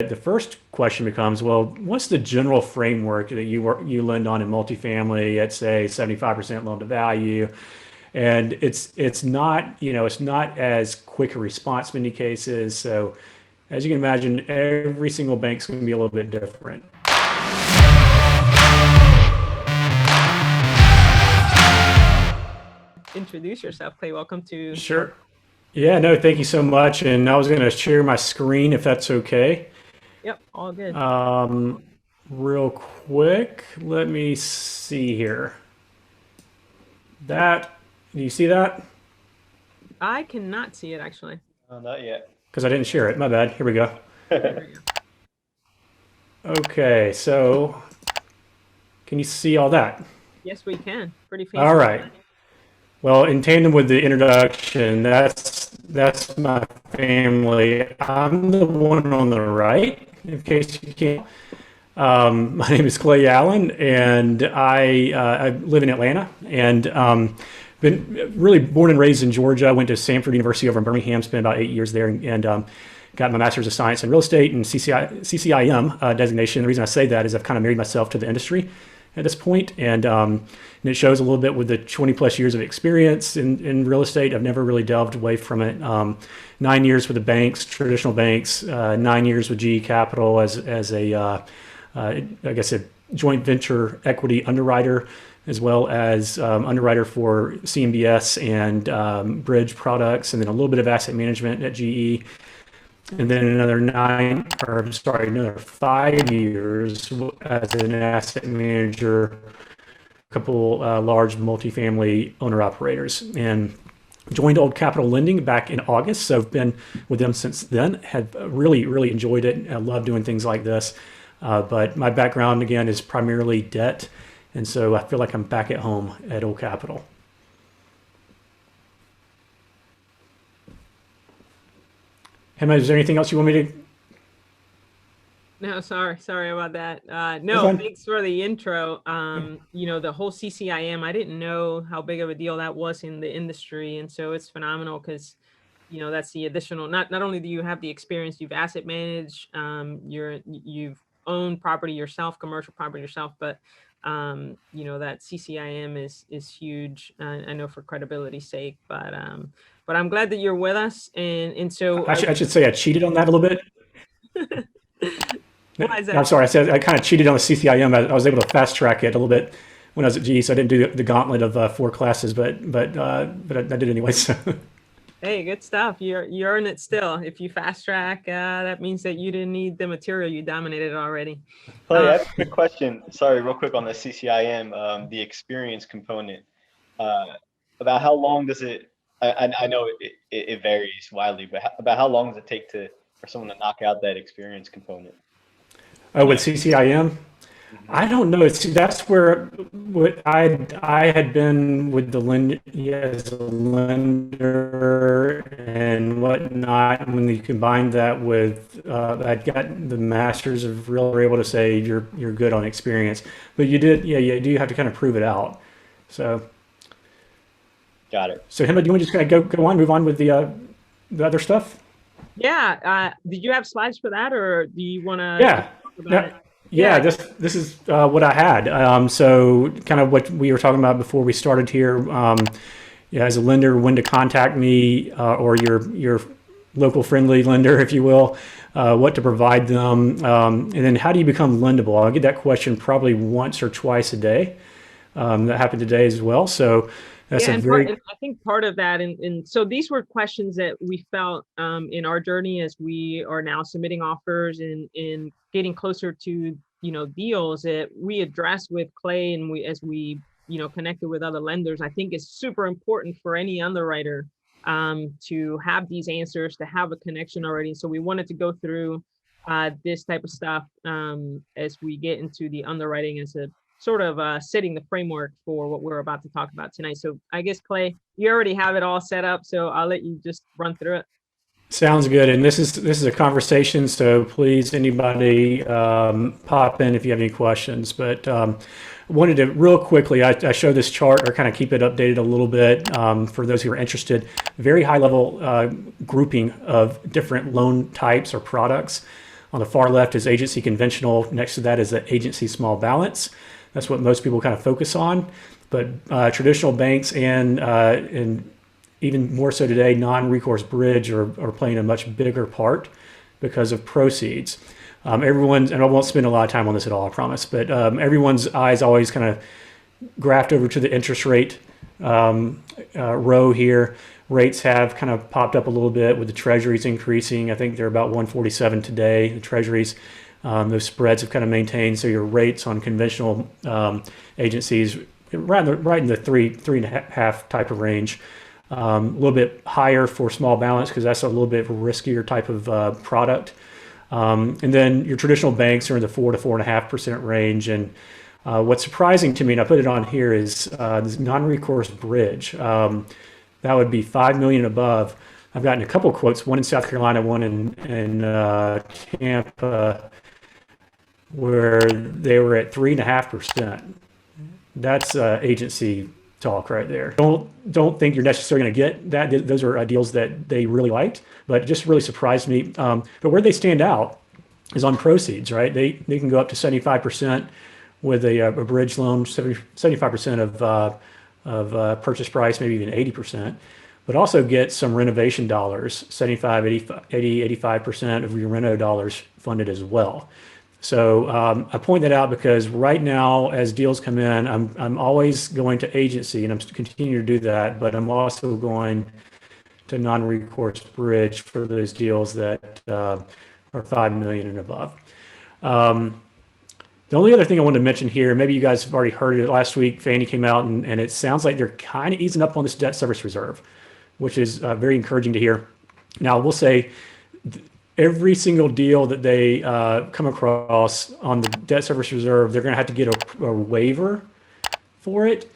the first question becomes, well, what's the general framework that you lend on in multifamily at say 75% loan to value? And it's not, it's not as quick a response in many cases. So as you can imagine, every single bank's going to be a little bit different. Introduce yourself, Clay. Welcome to. Sure. Yeah, no, thank you so much. And I was going to share my screen if that's okay. Yep, all good. Real quick, let me see here. That, do you see that? I cannot see it actually. Oh, not yet. Because I didn't share it. My bad. Here we go. There we go. Okay, so can you see all that? Yes, we can. Pretty fancy. All right. Well, in tandem with the introduction, that's my family. I'm the one on the right, in case you can't. My name is Clay Allen, and I live in Atlanta, and been really born and raised in Georgia. I went to Samford University over in Birmingham, spent about 8 years there, and got my Master's of Science in Real Estate and CCIM designation. The reason I say that is I've kind of married myself to the industry at this point, and it shows a little bit with the 20 plus years of experience in real estate. I've never really delved away from it. 9 years with the banks, traditional banks, 9 years with GE Capital as a I guess a joint venture equity underwriter, as well as underwriter for CMBS and bridge products, and then a little bit of asset management at GE. And then another 5 years as an asset manager, a couple large multifamily owner operators, and joined Old Capital Lending back in August. So I've been with them since then. Have really, really enjoyed it. I love doing things like this. But my background, again, is primarily debt. And so I feel like I'm back at home at Old Capital. Emma, is there anything else you want me to? No, sorry about that. That's No, fine. thanks for the intro. The whole CCIM, I didn't know how big of a deal that was in the industry, and so it's phenomenal because that's the additional. Not only do you have the experience, you've asset managed, you've owned property yourself, commercial property yourself, but that CCIM is huge. I know for credibility's sake, but I'm glad that you're with us, and so I should say I cheated on that a little bit. why is that? I'm sorry. I said I kind of cheated on the CCIM. I was able to fast track it a little bit when I was at GE, so I didn't do the gauntlet of 4 classes, but I did anyway. So. Hey, good stuff. You earn it still. If you fast track, that means that you didn't need the material. You dominated already. Clay, I have a quick question. Sorry, real quick on the CCIM, the experience component. About how long does it? I know it varies widely, but about how long does it take for someone to knock out that experience component? Oh, with CCIM, I don't know. That's where what I had been with the lend as a lender and whatnot. And when you combine that with, I'd got the masters of real, were able to say you're good on experience. But you do have to kind of prove it out. So. Got it. So, Hema, do you want to just kind of go on, move on with the other stuff? Yeah. Did you have slides for that, or do you want to? Yeah. Yeah, this is what I had. So kind of what we were talking about before we started here. As a lender, when to contact me or your local friendly lender, if you will, what to provide them, and then how do you become lendable? I'll get that question probably once or twice a day. That happened today as well. So that's I think part of that, and so these were questions that we felt in our journey as we are now submitting offers and getting closer to deals that we addressed with Clay, and as we connected with other lenders. I think it's super important for any underwriter to have these answers, to have a connection already. So we wanted to go through this type of stuff as we get into the underwriting as a sort of setting the framework for what we're about to talk about tonight. So I guess, Clay, you already have it all set up, so I'll let you just run through it. Sounds good. And this is a conversation, so please, anybody pop in if you have any questions. But I wanted to real quickly, I show this chart or kind of keep it updated a little bit for those who are interested. Very high level grouping of different loan types or products. On the far left is agency conventional. Next to that is the agency small balance. That's what most people kind of focus on. But traditional banks and even more so today, non-recourse bridge are playing a much bigger part because of proceeds. Everyone's, and I won't spend a lot of time on this at all, I promise, but everyone's eyes always kind of graphed over to the interest rate row here. Rates have kind of popped up a little bit with the treasuries increasing. I think they're about 147 today, the treasuries. Those spreads have kind of maintained. So your rates on conventional agencies right in the three and a half type of range. A little bit higher for small balance because that's a little bit riskier type of product. And then your traditional banks are in the 4 to 4.5% range. And what's surprising to me, and I put it on here, is this non-recourse bridge. That would be $5 million above. I've gotten a couple of quotes, one in South Carolina, one in Tampa, where they were at 3.5%. That's agency talk right there. Don't think you're necessarily going to get that. Those are deals that they really liked, but it just really surprised me. But where they stand out is on proceeds, right? They can go up to 75% with a bridge loan, 75% of purchase price, maybe even 80%, but also get some renovation dollars, 75, 85% of your reno dollars funded as well. So I point that out because right now, as deals come in, I'm always going to agency, and I'm continuing to do that, but I'm also going to non-recourse bridge for those deals that are 5 million and above. The only other thing I wanted to mention here, maybe you guys have already heard it last week, Fannie came out and it sounds like they're kind of easing up on this debt service reserve, which is very encouraging to hear. Now, we'll say every single deal that they come across on the debt service reserve, they're going to have to get a waiver for it.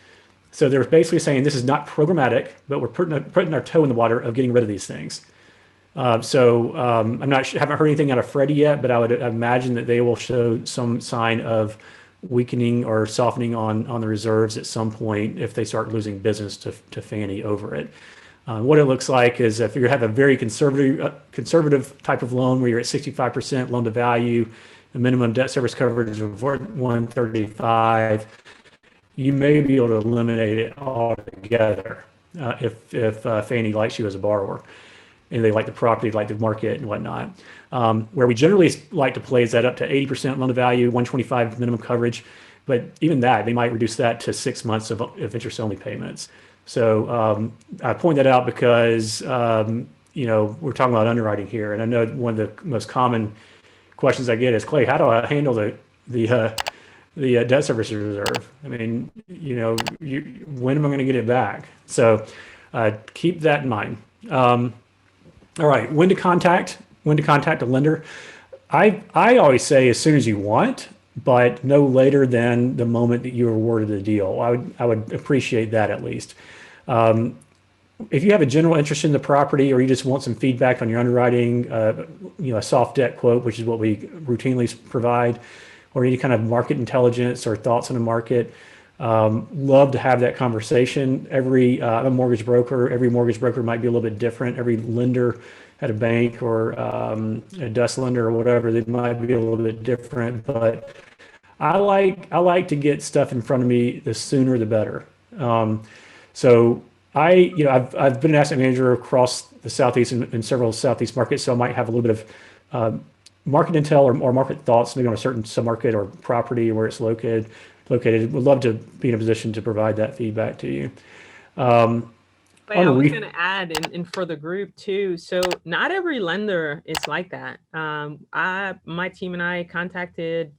So they're basically saying this is not programmatic, but we're putting our toe in the water of getting rid of these things. I'm not haven't heard anything out of Freddie yet, but I would imagine that they will show some sign of weakening or softening on the reserves at some point if they start losing business to Fannie over it. What it looks like is if you have a very conservative type of loan where you're at 65% loan to value, the minimum debt service coverage of 135, you may be able to eliminate it altogether if Fannie likes you as a borrower and they like the property, like the market and whatnot. Where we generally like to play is that up to 80% loan to value, 125 minimum coverage, but even that, they might reduce that to 6 months of interest-only payments. So I point that out because we're talking about underwriting here, and I know one of the most common questions I get is, Clay, how do I handle the debt service reserve? I mean, when am I going to get it back? So keep that in mind. All right, when to contact a lender. I always say as soon as you want, but no later than the moment that you are awarded the deal. I would appreciate that at least. If you have a general interest in the property or you just want some feedback on your underwriting, a soft debt quote, which is what we routinely provide, or any kind of market intelligence or thoughts on the market, love to have that conversation. I'm a mortgage broker. Every mortgage broker might be a little bit different. Every lender at a bank or a DUS lender or whatever, they might be a little bit different. But I like to get stuff in front of me, the sooner the better. So I've been an asset manager across the Southeast in several Southeast markets, so I might have a little bit of market intel or market thoughts, maybe on a certain submarket or property where it's located. Would love to be in a position to provide that feedback to you. But I was going to add and for the group too. So not every lender is like that. My team and I contacted,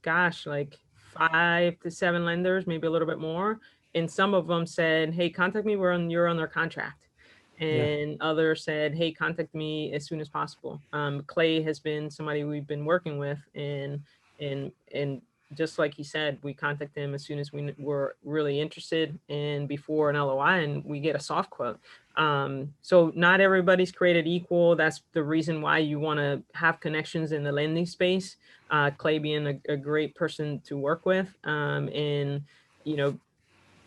like 5 to 7 lenders, maybe a little bit more. And some of them said, hey, contact me you're on their contract. And others said, hey, contact me as soon as possible. Clay has been somebody we've been working with, and just like he said, we contact them as soon as we were really interested and before an LOI, and we get a soft quote. So not everybody's created equal. That's the reason why you want to have connections in the lending space. Clay being a great person to work with, and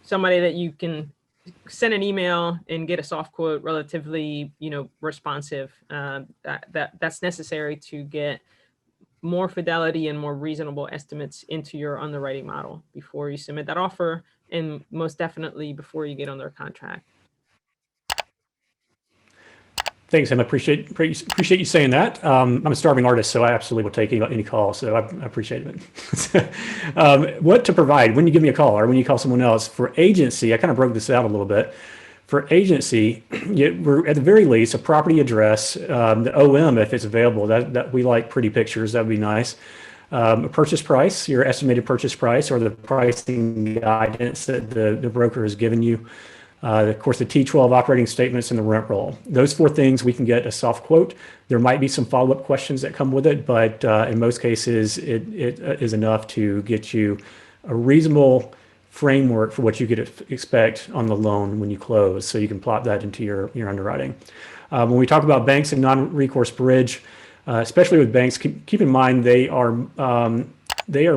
somebody that you can send an email and get a soft quote relatively, responsive. That's necessary to get more fidelity and more reasonable estimates into your underwriting model before you submit that offer, and most definitely before you get under contract. Thanks, Em. I appreciate you saying that. I'm a starving artist, so I absolutely will take any call. So I appreciate it. What to provide when you give me a call or when you call someone else for agency? I kind of broke this out a little bit. For agency, we're at the very least a property address, the OM if it's available. That we like pretty pictures. That'd be nice. A purchase price, your estimated purchase price, or the pricing guidance that the broker has given you. Of course, the T12 operating statements and the rent roll. Those four things, we can get a soft quote. There might be some follow-up questions that come with it, but in most cases, it is enough to get you a reasonable framework for what you could expect on the loan when you close, so you can plot that into your underwriting. When we talk about banks and non-recourse bridge, especially with banks, keep in mind they are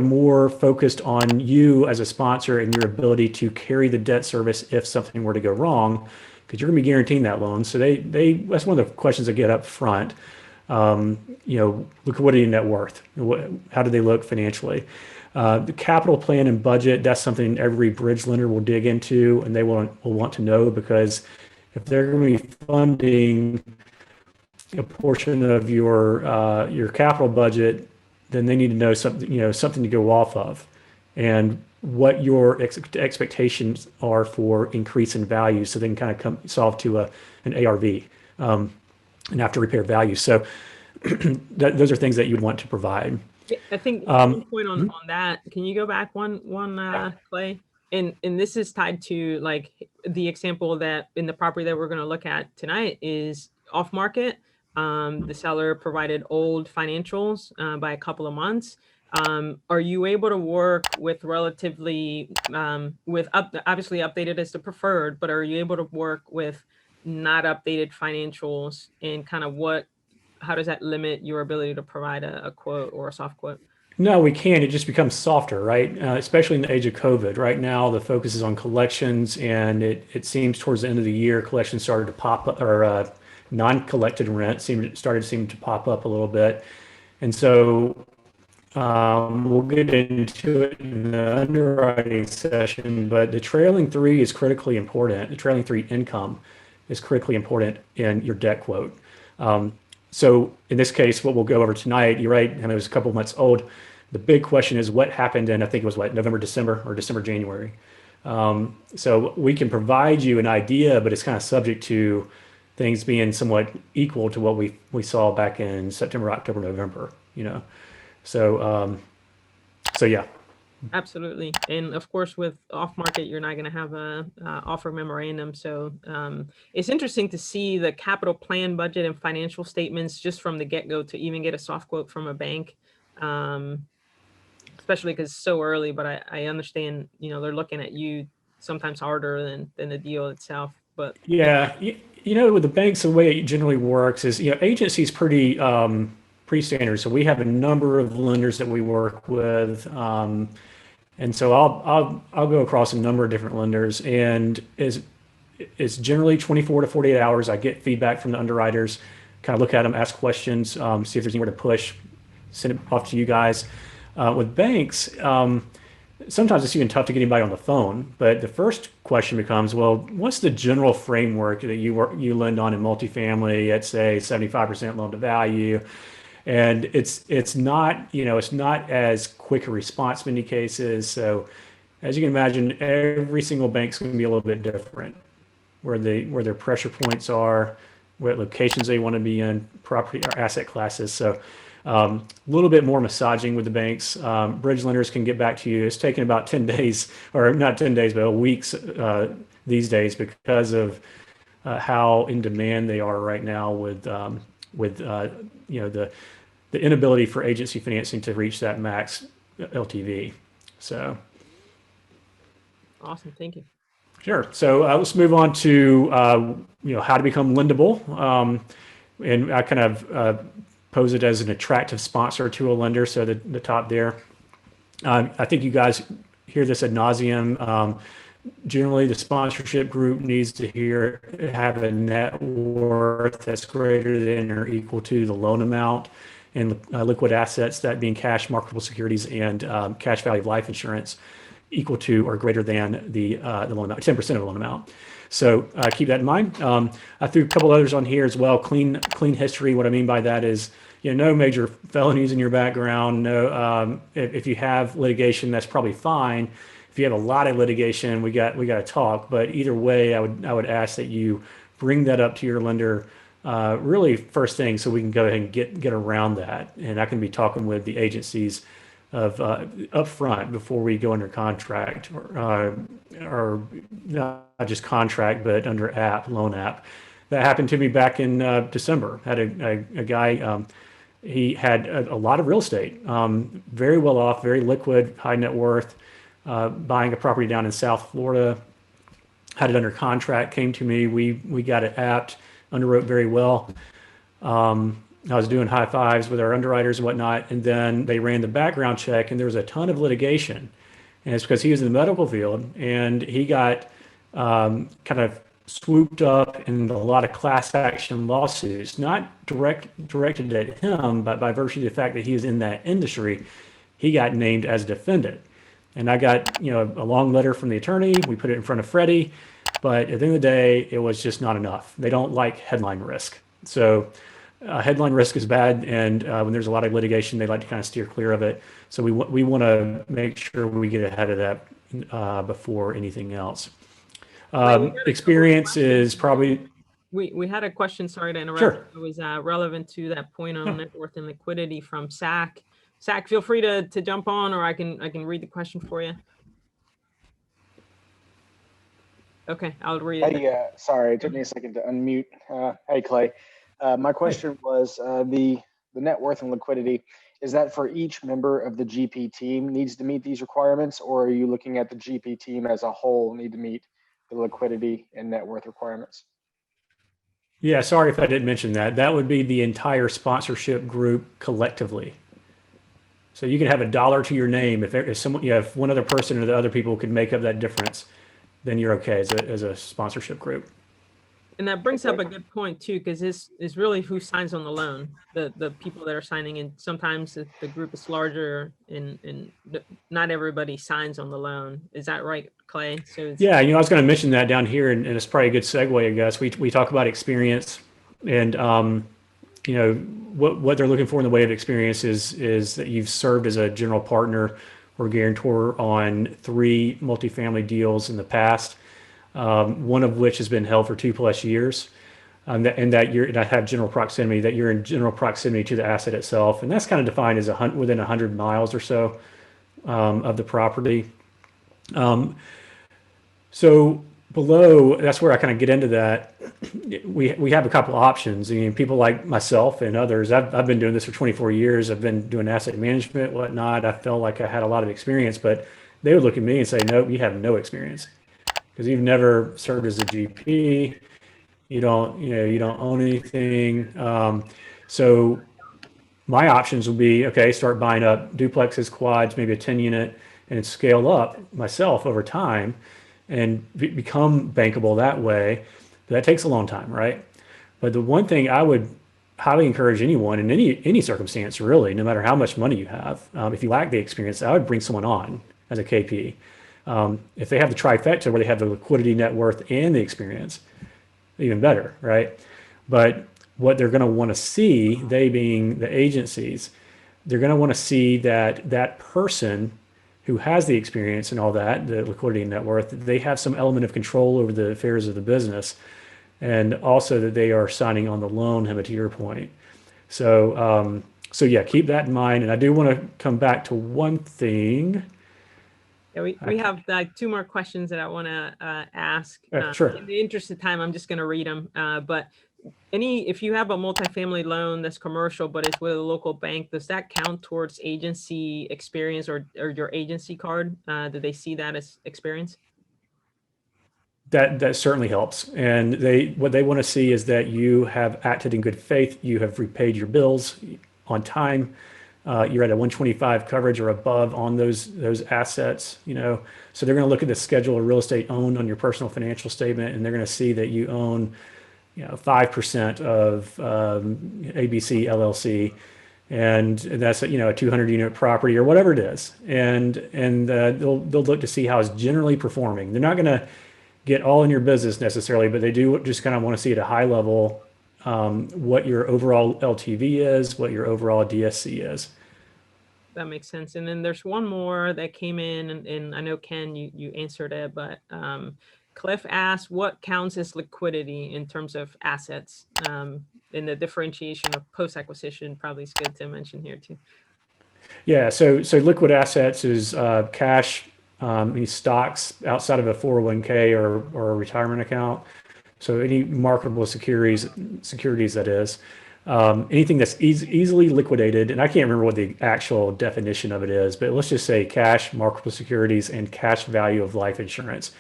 more focused on you as a sponsor and your ability to carry the debt service if something were to go wrong, because you're going to be guaranteeing that loan. So that's one of the questions that get up front. Liquidity and net worth. How do they look financially? The capital plan and budget, that's something every bridge lender will dig into, and they will want to know, because if they're going to be funding a portion of your capital budget, then they need to know something to go off of, and what your expectations are for increase in value, so they can kind of solve to an ARV, an after repair value. So those are things that you'd want to provide. I think one point on that. Can you go back one Clay? And this is tied to like the example that in the property that we're going to look at tonight is off market. The seller provided old financials by a couple of months. Are you able to work with relatively obviously updated as the preferred, but are you able to work with not updated financials, and kind of how does that limit your ability to provide a quote or a soft quote? No, we can. It just becomes softer, right? Especially in the age of COVID. Right now, the focus is on collections, and it seems towards the end of the year, collections started to pop up, or non-collected rent started to pop up a little bit. And so we'll get into it in the underwriting session, but the trailing three is critically important. The trailing three income is critically important in your debt quote. So in this case, what we'll go over tonight, you're right, and it was a couple of months old. The big question is what happened in, I think it was November, December, or December, January. So we can provide you an idea, but it's kind of subject to things being somewhat equal to what we saw back in September, October, November, So yeah. Absolutely. And of course, with off market, you're not going to have a offer memorandum. So it's interesting to see the capital plan, budget, and financial statements just from the get-go to even get a soft quote from a bank, especially because it's so early. But I understand, they're looking at you sometimes harder than the deal itself. But yeah, with the banks, the way it generally works is, agency's pretty standard. So we have a number of lenders that we work with. And so I'll go across a number of different lenders, and it's generally 24 to 48 hours. I get feedback from the underwriters, kind of look at them, ask questions, see if there's anywhere to push, send it off to you guys. With banks, sometimes it's even tough to get anybody on the phone. But the first question becomes, well, what's the general framework that you lend on in multifamily at, say, 75% loan to value? And it's not as quick a response in many cases. So as you can imagine, every single bank's going to be a little bit different, where their pressure points are, what locations they want to be in, property or asset classes. So a little bit more massaging with the banks. Bridge lenders can get back to you. It's taken about 10 days, or not 10 days, but weeks these days, because of how in demand they are right now with the inability for agency financing to reach that max LTV. So. Awesome, thank you. Sure. So let's move on to how to become lendable, and I kind of pose it as an attractive sponsor to a lender. So the top there, I think you guys hear this ad nauseum. Generally, the sponsorship group needs to have a net worth that's greater than or equal to the loan amount. and liquid assets, that being cash, marketable securities, and cash value of life insurance, equal to or greater than the loan amount, 10% of the loan amount. So keep that in mind. I threw a couple others on here as well. Clean history. What I mean by that is, no major felonies in your background. No, if you have litigation, that's probably fine. If you have a lot of litigation, we got to talk. But either way, I would ask that you bring that up to your lender really first thing, so we can go ahead and get around that. And I can be talking with the agencies of up front before we go under contract, or not just contract, but under loan app. That happened to me back in December. Had a guy, he had a lot of real estate, very well off, very liquid, high net worth, buying a property down in South Florida, had it under contract, came to me, we got it apped, underwrote very well. I was doing high fives with our underwriters and whatnot, and then they ran the background check, and there was a ton of litigation. And it's because he was in the medical field, and he got kind of swooped up in a lot of class action lawsuits, not directed at him, but by virtue of the fact that he was in that industry, he got named as a defendant. And I got, a long letter from the attorney. We put it in front of Freddie, but at the end of the day, it was just not enough. They don't like headline risk. So headline risk is bad, and when there's a lot of litigation, they like to kind of steer clear of it. So we want to make sure we get ahead of that before anything else. Experience is probably. We had a question, sorry to interrupt. Sure. It was relevant to that point on net worth and liquidity from Zach. Zach, feel free to jump on, or I can read the question for you. Okay, I'll read it. Hey, sorry, it took me a second to unmute. Hey, Clay. My question was the net worth and liquidity. Is that for each member of the GP team needs to meet these requirements, or are you looking at the GP team as a whole need to meet the liquidity and net worth requirements? Yeah, sorry if I didn't mention that. That would be the entire sponsorship group collectively. So you can have $1 to your name. If someone, if one other person or the other people could make up that difference, then you're okay as a sponsorship group. And that brings up a good point too, because this is really who signs on the loan, the people that are signing. And sometimes if the group is larger and not everybody signs on the loan. Is that right, Clay? So yeah, I was going to mention that down here, and it's probably a good segue, I guess. We talk about experience, and what they're looking for in the way of experience is that you've served as a general partner or guarantor on 3 multifamily deals in the past. One of which has been held for 2+ years, and I have general proximity, that you're in general proximity to the asset itself, and that's kind of defined as within 100 miles or so of the property. So below, that's where I kind of get into that. We have a couple of options. I mean, people like myself and others. I've been doing this for 24 years. I've been doing asset management, whatnot. I felt like I had a lot of experience, but they would look at me and say, "Nope, you have no experience." Because you've never served as a GP, you don't own anything. So my options would be, okay, start buying up duplexes, quads, maybe a 10 unit, and scale up myself over time and become bankable that way. But that takes a long time, right? But the one thing I would highly encourage anyone in any circumstance, really, no matter how much money you have, if you lack the experience, I would bring someone on as a KP. If they have the trifecta where they have the liquidity, net worth, and the experience, even better, right? But what they're going to want to see, they being the agencies, they're going to want to see that person who has the experience and all that, the liquidity and net worth, they have some element of control over the affairs of the business, and also that they are signing on the loan, Hema, to your point. So yeah, keep that in mind. And I do want to come back to one thing. Yeah, we have like 2 more questions that I want to ask. Sure. In the interest of time, I'm just going to read them. But if you have a multifamily loan that's commercial, but it's with a local bank, does that count towards agency experience or your agency card? Do they see that as experience? That certainly helps. And what they want to see is that you have acted in good faith, you have repaid your bills on time. You're at a 125 coverage or above on those assets, So they're going to look at the schedule of real estate owned on your personal financial statement, and they're going to see that you own, 5% of ABC LLC, and that's a 200 unit property or whatever it is, and they'll look to see how it's generally performing. They're not going to get all in your business necessarily, but they do just kind of want to see at a high level what your overall LTV is, what your overall DSC is. That makes sense. And then there's one more that came in, and I know, Ken, you answered it, but Cliff asked, what counts as liquidity in terms of assets? And the differentiation of post-acquisition probably is good to mention here too. Yeah, so liquid assets is cash, these stocks outside of a 401k or a retirement account. So any marketable securities that is. Anything that's easily liquidated, and I can't remember what the actual definition of it is, but let's just say cash, marketable securities, and cash value of life insurance.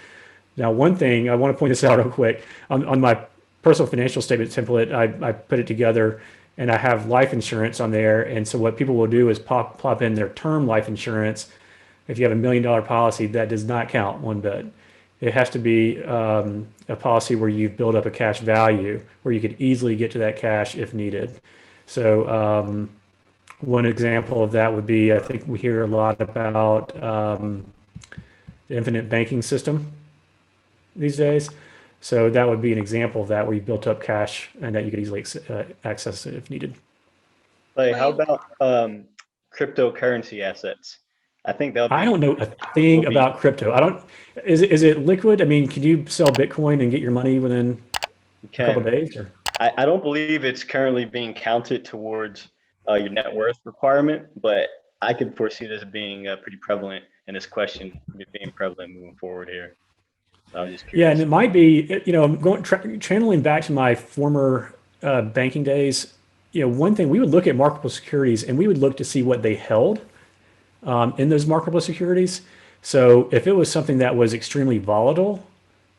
Now, one thing, I want to point this out real quick. On my personal financial statement template, I put it together, and I have life insurance on there. And so what people will do is plop in their term life insurance. If you have $1 million policy, that does not count one bit. It has to be a policy where you've built up a cash value, where you could easily get to that cash if needed. So one example of that would be, I think we hear a lot about the infinite banking system these days. So that would be an example of that, where you built up cash and that you could easily access it if needed. Like, how about cryptocurrency assets? I think that would be, I don't know a thing about crypto. Is it liquid? I mean, can you sell Bitcoin and get your money within a couple of days? Or? I don't believe it's currently being counted towards your net worth requirement, but I could foresee this being pretty prevalent, and this question being prevalent moving forward here. So I was just curious. Yeah, and it might be, channeling back to my former banking days. One thing, we would look at marketable securities and we would look to see what they held in those marketable securities. So if it was something that was extremely volatile,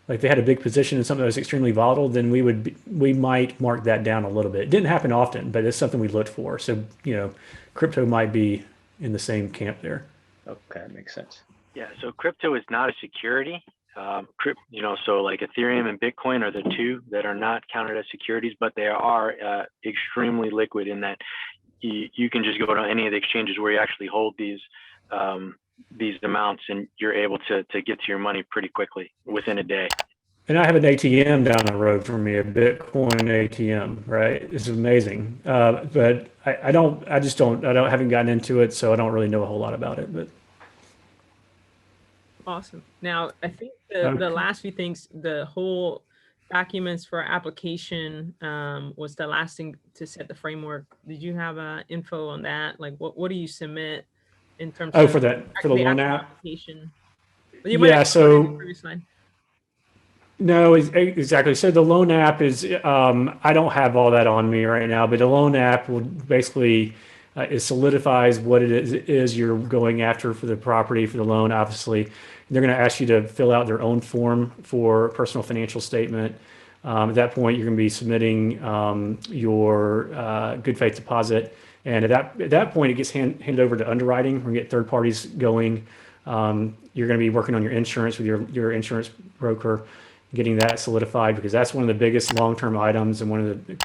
like they had a big position in something that was extremely volatile, then we might mark that down a little bit. It didn't happen often, but it's something we looked for. So, crypto might be in the same camp there. Okay, makes sense. Yeah, so crypto is not a security. So like Ethereum and Bitcoin are the two that are not counted as securities, but they are extremely liquid in that you can just go to any of the exchanges where you actually hold these amounts, and you're able to get to your money pretty quickly within a day. And I have an ATM down the road from me, a Bitcoin ATM, right? It's amazing. But I haven't gotten into it, so I don't really know a whole lot about it, but. Awesome. Now, I think the last few things, the whole documents for application was the last thing to set the framework. Did you have info on that? Like, what do you submit in terms of for the loan app application? Yeah, so no, exactly. So the loan app is I don't have all that on me right now, but the loan app will basically it solidifies what it is you're going after for the property, for the loan. Obviously, they're going to ask you to fill out their own form for personal financial statement. At that point, you're going to be submitting your good faith deposit, and at that point, it gets handed over to underwriting. We're going to get third parties going. You're going to be working on your insurance with your insurance broker, getting that solidified, because that's one of the biggest long-term items and one of the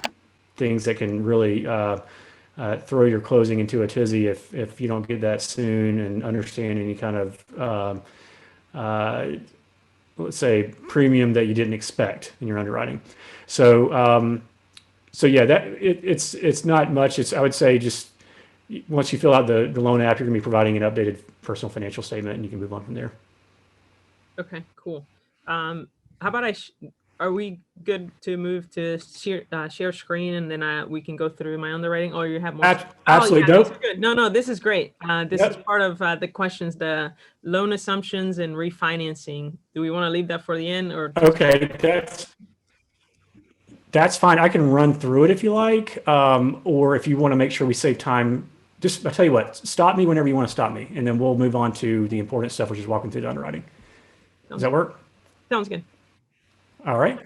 things that can really throw your closing into a tizzy if you don't get that soon and understand any kind of let's say premium that you didn't expect in your underwriting. So yeah, it's not much. I would say just once you fill out the loan app, you're going to be providing an updated personal financial statement, and you can move on from there. Okay, cool. How about are we good to move to share screen, and then we can go through my underwriting? Or you have more? Absolutely. Oh, yeah, this is good. No, this is great. This Yep. is part of the questions, the loan assumptions and refinancing. Do we want to leave that for the end, or? Okay, that's fine. I can run through it if you like, or if you want to make sure we save time. I'll tell you what. Stop me whenever you want to stop me, and then we'll move on to the important stuff, which is walking through the underwriting. Does that work? Sounds good. All right.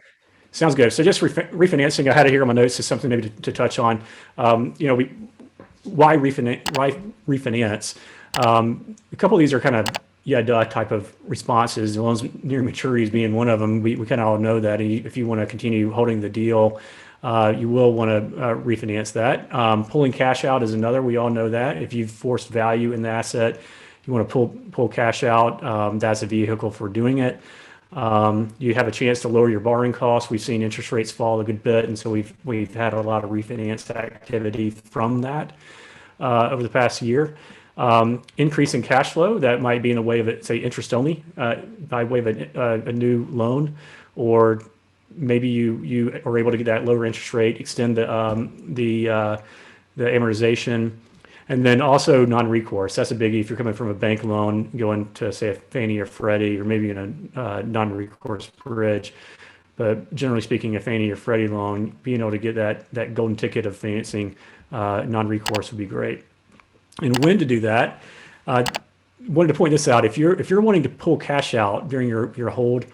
Sounds good. So just refinancing, I had it here on my notes, is something maybe to touch on. Why refinance? A couple of these are kind of duh type of responses. The loans near maturities being one of them. We kind of all know that if you want to continue holding the deal, you will want to refinance that. Pulling cash out is another. We all know that. If you've forced value in the asset, you want to pull cash out. That's a vehicle for doing it. You have a chance to lower your borrowing costs. We've seen interest rates fall a good bit, and so we've had a lot of refinance activity from that over the past year. Increase in cash flow, that might be in the way of, say, interest only, by way of a new loan, or maybe you are able to get that lower interest rate, extend the amortization, and then also non-recourse. That's a biggie. If you're coming from a bank loan, going to, say, a Fannie or Freddie, or maybe in a non-recourse bridge. But generally speaking, a Fannie or Freddie loan, being able to get that golden ticket of financing, non-recourse would be great. And when to do that, wanted to point this out. If you're wanting to pull cash out during your hold,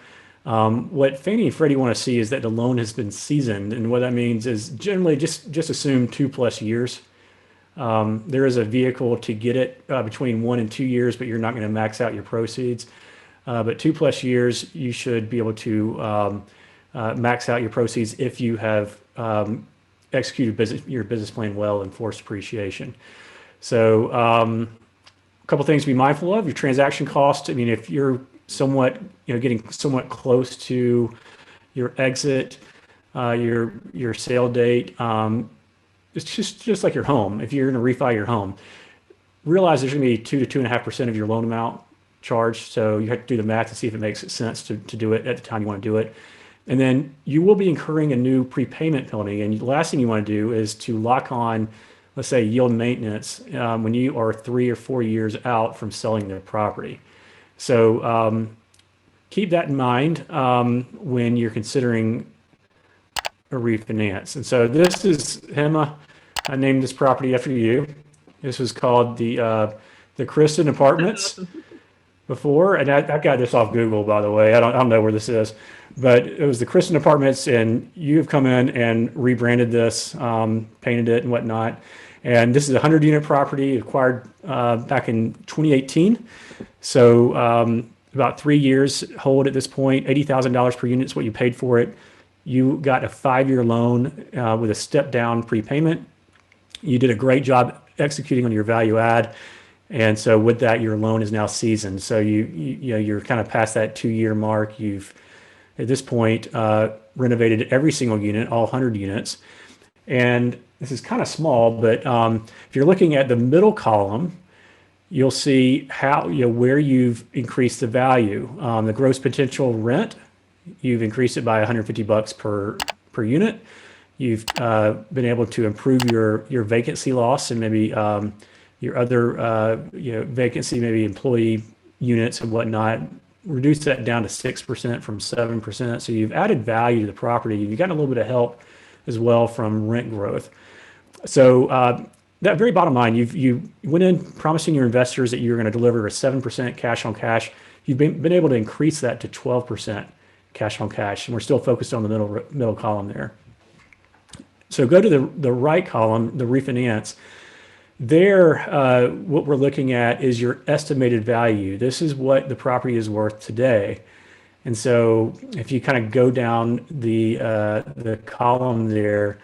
what Fannie and Freddie want to see is that the loan has been seasoned, and what that means is generally just assume 2+ years. There is a vehicle to get it between 1 and 2 years, but you're not going to max out your proceeds. But 2+ years, you should be able to max out your proceeds if you have executed your business plan well and forced appreciation. So a couple things to be mindful of: your transaction cost. I mean, if you're somewhat, getting somewhat close to your exit, your sale date, it's just like your home. If you're going to refi your home, realize there's going to be 2 to 2.5% of your loan amount charged. So you have to do the math to see if it makes sense to do it at the time you want to do it. And then you will be incurring a new prepayment penalty. And the last thing you want to do is to lock on, let's say, yield maintenance when you are 3 or 4 years out from selling the property. So keep that in mind when you're considering a refinance. And so this is Gema. I named this property after you. This was called the Kristen Apartments before, and I got this off Google, by the way. I don't know where this is, but it was the Kristen Apartments, and you have come in and rebranded this, painted it and whatnot. And this is a 100-unit property acquired back in 2018. So about 3 years hold at this point. $80,000 per unit is what you paid for it. You got a 5-year loan with a step-down prepayment. You did a great job executing on your value add, and so with that, your loan is now seasoned. So you're kind of past that 2-year mark. You've at this point renovated every single unit, all 100 units, and this is kind of small, but if you're looking at the middle column, you'll see how where you've increased the value. The gross potential rent, you've increased it by $150 per unit. You've been able to improve your vacancy loss and maybe your other vacancy, maybe employee units and whatnot. Reduce that down to 6% from 7%. So you've added value to the property. You've gotten a little bit of help as well from rent growth. So that very bottom line, you went in promising your investors that you were going to deliver a 7% cash on cash. You've been able to increase that to 12% cash on cash, and we're still focused on the middle column there. So go to the right column, the refinance. There, what we're looking at is your estimated value. This is what the property is worth today. And so if you kind of go down the column there,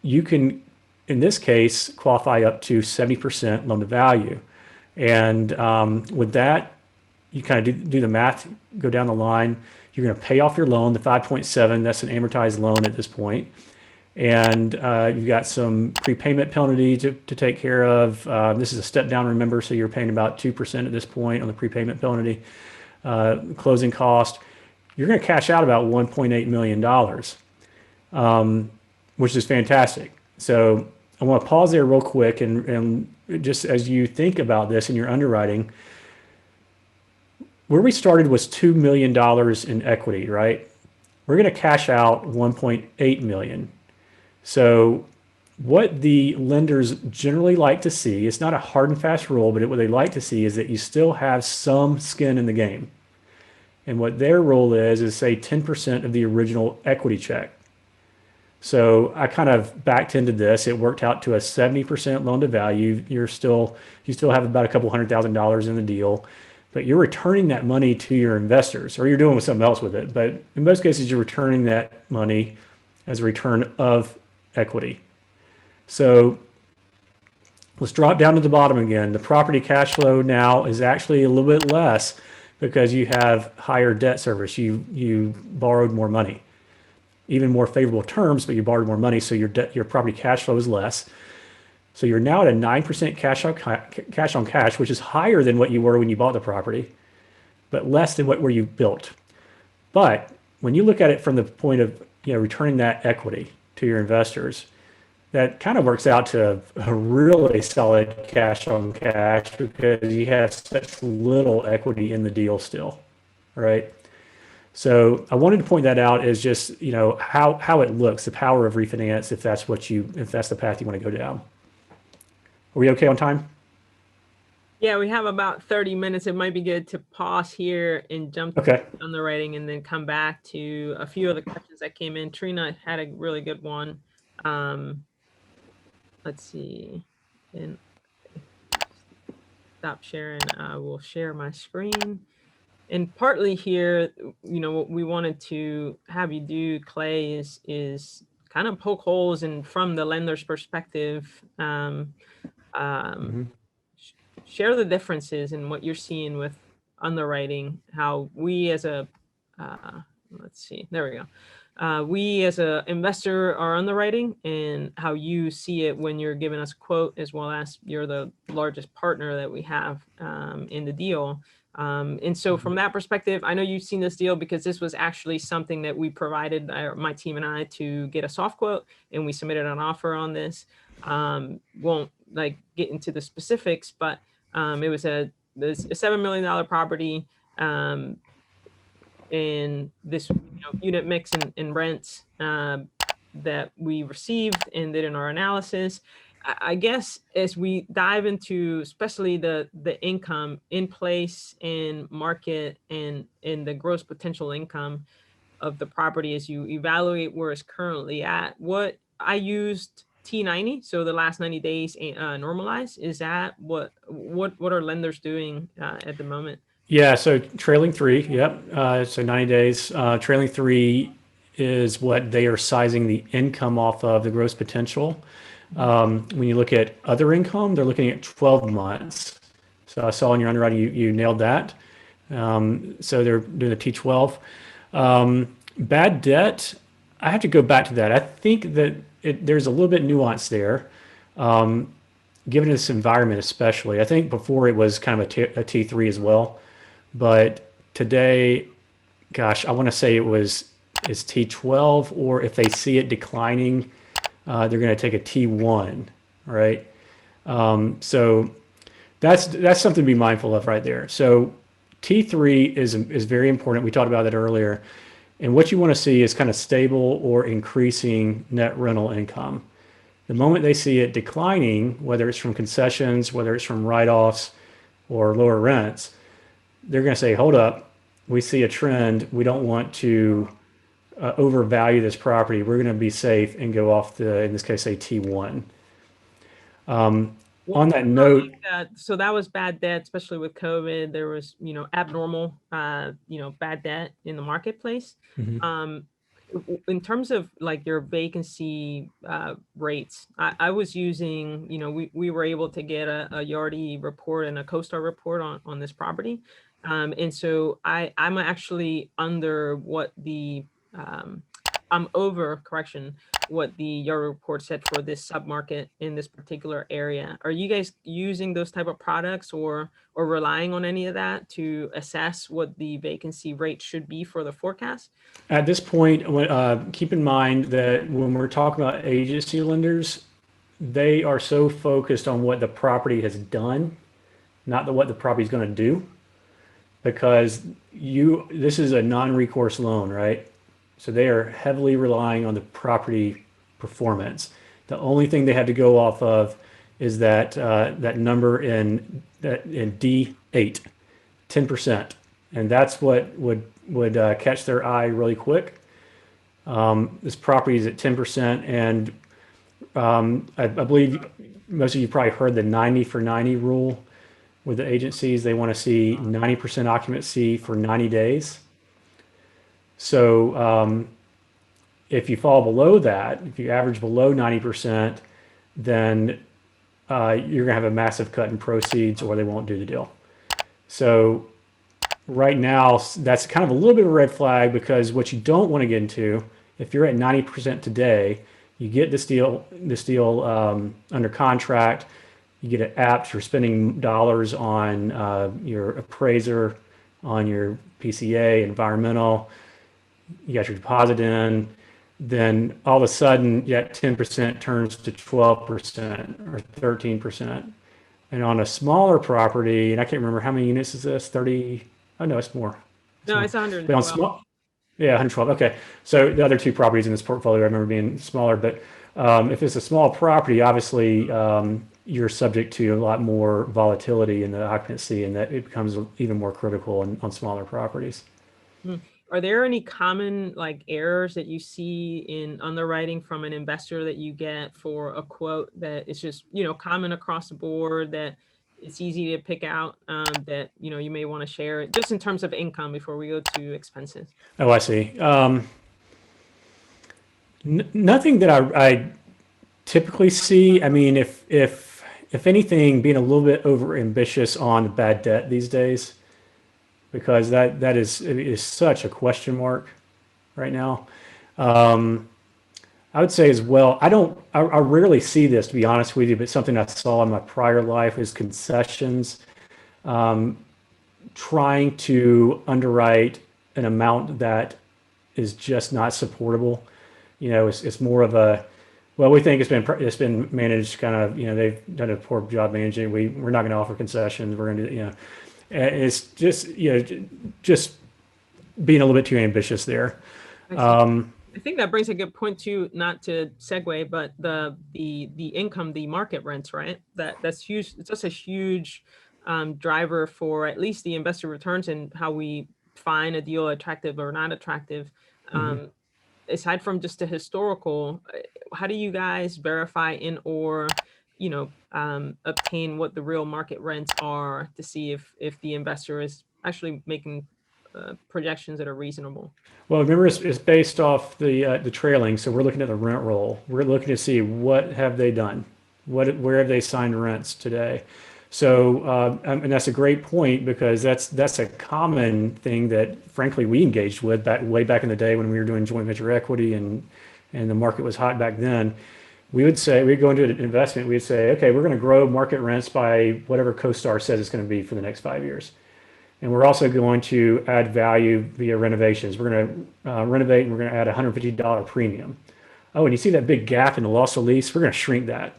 you can, in this case, qualify up to 70% loan to value. And with that, you kind of do the math, go down the line. You're going to pay off your loan, the 5.7. That's an amortized loan at this point. And you've got some prepayment penalty to take care of. This is a step down, remember, so you're paying about 2% at this point on the prepayment penalty. Closing cost, you're going to cash out about $1.8 million, which is fantastic. So I want to pause there real quick and just as you think about this in your underwriting, where we started was $2 million in equity, right? We're going to cash out $1.8 million. So what the lenders generally like to see, it's not a hard and fast rule, but what they like to see is that you still have some skin in the game. And what their rule is say 10% of the original equity check. So I kind of backed into this. It worked out to a 70% loan to value. You still have about a couple $100,000 in the deal, but you're returning that money to your investors, or you're doing something else with it. But in most cases, you're returning that money as a return of equity. So let's drop down to the bottom again. The property cash flow now is actually a little bit less because you have higher debt service. You borrowed more money, even more favorable terms, but you borrowed more money, so your property cash flow is less. So you're now at a 9% cash on cash, which is higher than what you were when you bought the property, but less than where you built. But when you look at it from the point of returning that equity to your investors, that kind of works out to a really solid cash on cash because you have such little equity in the deal still, right? So I wanted to point that out as just how it looks, the power of refinance if that's the path you want to go down. Are we okay on time? Yeah, we have about 30 minutes. It might be good to pause here and jump Okay. to underwriting and then come back to a few of the questions that came in. Trina had a really good one. Let's see. And stop sharing. I will share my screen. And partly here, what we wanted to have you do, Clay, is kind of poke holes and from the lender's perspective, share the differences in what you're seeing with underwriting, how we as a, let's see, there we go. We as a investor are underwriting and how you see it when you're giving us a quote, as well as you're the largest partner that we have in the deal. And so from that perspective, I know you've seen this deal because this was actually something that we provided my team and I to get a soft quote, and we submitted an offer on this. Won't get into the specifics, but it was a $7 million property. And this unit mix and rents that we received and did in our analysis. I guess as we dive into especially the income in place and market and the gross potential income of the property as you evaluate where it's currently at, what I used T90, so the last 90 days normalized. Is that what are lenders doing at the moment? Yeah, so trailing three, yep. So 90 days. Trailing three is what they are sizing the income off of, the gross potential. When you look at other income, they're looking at 12 months. So I saw in your underwriting, you nailed that. So they're doing the T12. Bad debt, I have to go back to that. I think that there's a little bit nuance there, given this environment especially. I think before it was kind of a T3 as well. But today, gosh, I want to say is T12, or if they see it declining, they're going to take a T1, right? So that's something to be mindful of right there. So T3 is very important. We talked about that earlier. And what you want to see is kind of stable or increasing net rental income. The moment they see it declining, whether it's from concessions, whether it's from write-offs or lower rents, they're going to say, hold up, we see a trend. We don't want to overvalue this property. We're going to be safe and go off in this case, say T1. On that note, so that was bad debt, especially with COVID. There was, abnormal, bad debt in the marketplace. In terms of your vacancy rates, I was using, we were able to get a Yardi report and a CoStar report on this property. And so I'm actually under what I'm over, what the Yardi report said for this submarket in this particular area. Are you guys using those type of products or relying on any of that to assess what the vacancy rate should be for the forecast? At this point, keep in mind that when we're talking about agency lenders, they are so focused on what the property has done, not what the property is going to do, because this is a non-recourse loan, right? So they are heavily relying on the property performance. The only thing they have to go off of is that number in D8, 10%, and that's what would catch their eye really quick. This property is at 10%, and I believe most of you probably heard the 90 for 90 rule with the agencies. They want to see 90% occupancy for 90 days. So if you fall below that, if you average below 90%, then you're gonna have a massive cut in proceeds, or they won't do the deal. So right now, that's kind of a little bit of a red flag, because what you don't want to get into, if you're at 90% today, you get this deal under contract, you get it apt, you're spending dollars on your appraiser, on your PCA, environmental, you got your deposit in, then all of a sudden that 10% turns to 12% or 13%. And on a smaller property, and I can't remember how many units is this, 30, oh no, it's more. No, more. it's But on 112. small, yeah, 112. Okay. So the other two properties in this portfolio, I remember being smaller, but if it's a small property, obviously you're subject to a lot more volatility in the occupancy, and that it becomes even more critical on smaller properties. Hmm. Are there any common like errors that you see in underwriting from an investor that you get for a quote that is just, common across the board, that it's easy to pick out, that, you may want to share it just in terms of income before we go to expenses? Oh, I see. Nothing that I typically see. I mean, if anything, being a little bit over ambitious on bad debt these days, because that is such a question mark right now. I would say as well, I rarely see this, to be honest with you, but something I saw in my prior life is concessions trying to underwrite an amount that is just not supportable. It's more of a, well, we think it's been managed kind of, they've done a poor job managing. We're not going to offer concessions. We're going to, and it's just, just being a little bit too ambitious there. I think that brings a good point too, not to segue, but the income, the market rents, right? That's huge. It's just a huge driver for at least the investor returns and how we find a deal attractive or not attractive. Aside from just the historical, how do you guys verify or obtain what the real market rents are to see if the investor is actually making projections that are reasonable? Well, remember, it's based off the trailing. So we're looking at the rent roll. We're looking to see what have they done, where have they signed rents today. So and that's a great point, because that's a common thing that frankly we engaged with way back in the day when we were doing joint venture equity and the market was hot back then. We'd go into an investment. We'd say, okay, we're going to grow market rents by whatever CoStar says it's going to be for the next 5 years. And we're also going to add value via renovations. We're going to renovate, and we're going to add a $150 premium. Oh, and you see that big gap in the loss of lease? We're going to shrink that.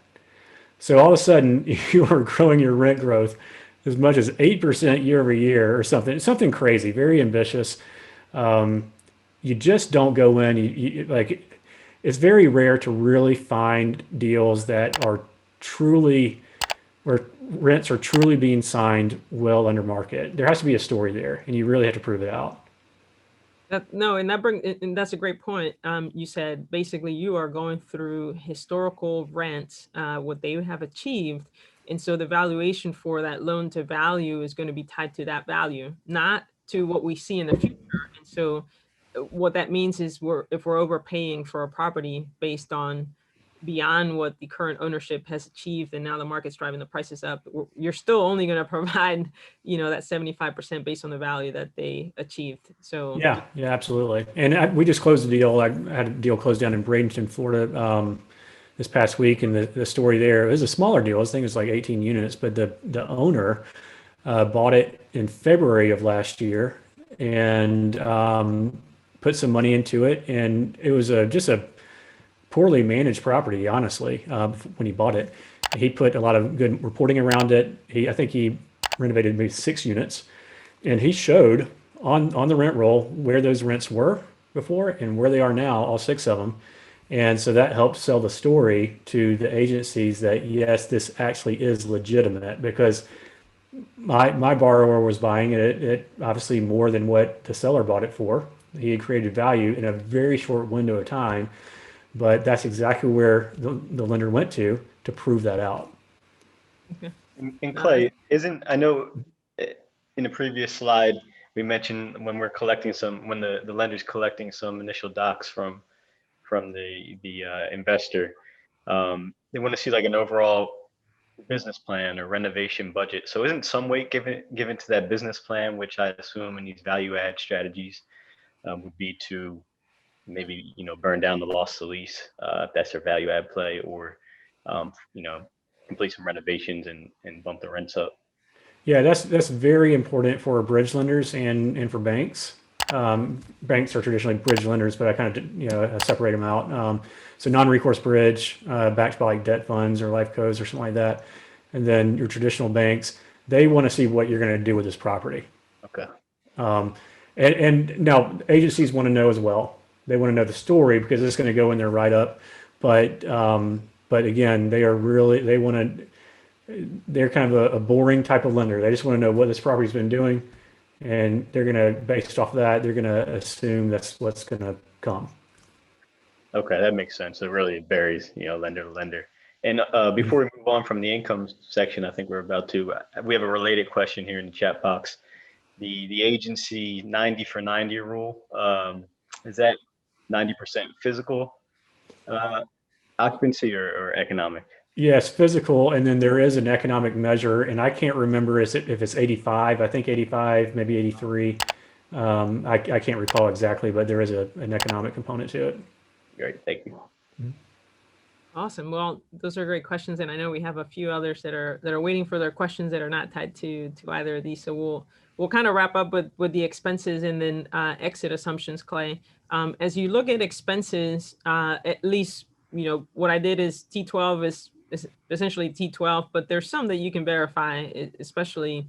So all of a sudden, you are growing your rent growth as much as 8% year over year, or something crazy, very ambitious. You just don't go in. Like, it's very rare to really find deals that are truly, where rents are truly being signed well under market. There has to be a story there, and you really have to prove it out. And that's a great point. You said basically you are going through historical rents, what they have achieved, and so the valuation for that loan to value is going to be tied to that value, not to what we see in the future. And so, what that means is if we're overpaying for a property based on beyond what the current ownership has achieved, and now the market's driving the prices up, you're still only going to provide, that 75% based on the value that they achieved. So yeah, absolutely. And we just closed a deal. I had a deal closed down in Bradenton, Florida, this past week, and the story there, it was a smaller deal. This thing was like 18 units, but the owner bought it in February of last year and put some money into it, and it was just a poorly managed property, honestly. When he bought it, he put a lot of good reporting around it. I think he renovated maybe 6 units, and he showed on the rent roll where those rents were before and where they are now, all 6 of them. And so that helped sell the story to the agencies that yes, this actually is legitimate, because my borrower was buying it obviously more than what the seller bought it for. He had created value in a very short window of time. But that's exactly where the lender went to prove that out. Okay. And Clay, I know in a previous slide, we mentioned when we're collecting when the lender's collecting some initial docs from from the investor. They want to see like an overall business plan or renovation budget. So isn't some weight given to that business plan, which I assume in these value add strategies would be to maybe burn down the loss to lease if that's their value add play, or complete some renovations and bump the rents up. Yeah, that's very important for bridge lenders and for banks. Banks are traditionally bridge lenders, but I kind of separate them out. So non-recourse bridge, backed by like debt funds or life cos or something like that, and then your traditional banks, they want to see what you're going to do with this property. Okay. And now agencies want to know as well. They want to know the story because it's going to go in their write-up. But again, they're kind of a boring type of lender. They just want to know what this property's been doing, and they're going to, based off of that, they're going to assume that's what's going to come. Okay, that makes sense. It really varies, lender to lender. And before we move on from the income section, I think we have a related question here in the chat box. The agency 90 for 90 rule, is that 90% physical occupancy or economic? Yes, physical, and then there is an economic measure, and I can't remember if it's 85. I think 85, maybe 83. I can't recall exactly, but there is an economic component to it. Great, thank you. Awesome. Well, those are great questions, and I know we have a few others that are waiting for their questions that are not tied to either of these. So we'll kind of wrap up with the expenses and then exit assumptions, Clay. As you look at expenses, at least what I did is T12 is essentially T12, but there's some that you can verify, especially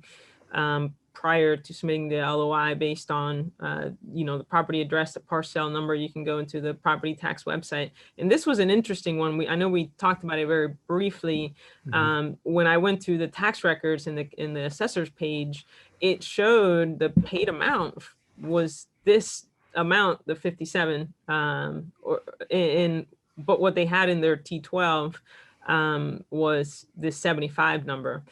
prior to submitting the LOI based on the property address, the parcel number. You can go into the property tax website. And this was an interesting one. I know we talked about it very briefly. When I went through the tax records in the assessor's page, it showed the paid amount was this amount, the 57, but what they had in their T12 was this 75 number.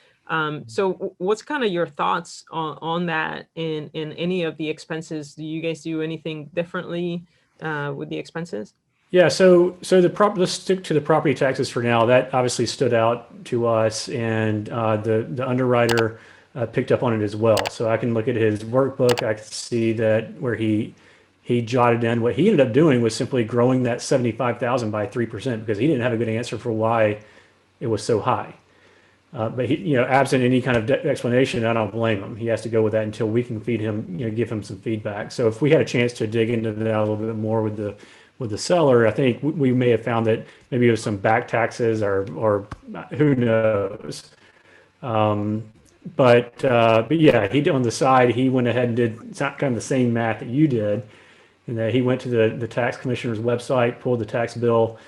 So what's kind of your thoughts on that in any of the expenses? Do you guys do anything differently with the expenses? Yeah, so let's stick to the property taxes for now. That obviously stood out to us, and the underwriter picked up on it as well. So I can look at his workbook. I can see that where he jotted in what he ended up doing was simply growing that 75,000 by 3% because he didn't have a good answer for why it was so high. But he, absent any kind of explanation, I don't blame him. He has to go with that until we can feed him, give him some feedback. So if we had a chance to dig into that a little bit more with the seller, I think we may have found that maybe it was some back taxes or who knows. But yeah, he on the side, he went ahead and did kind of the same math that you did, and that he went to the tax commissioner's website, pulled the tax bill,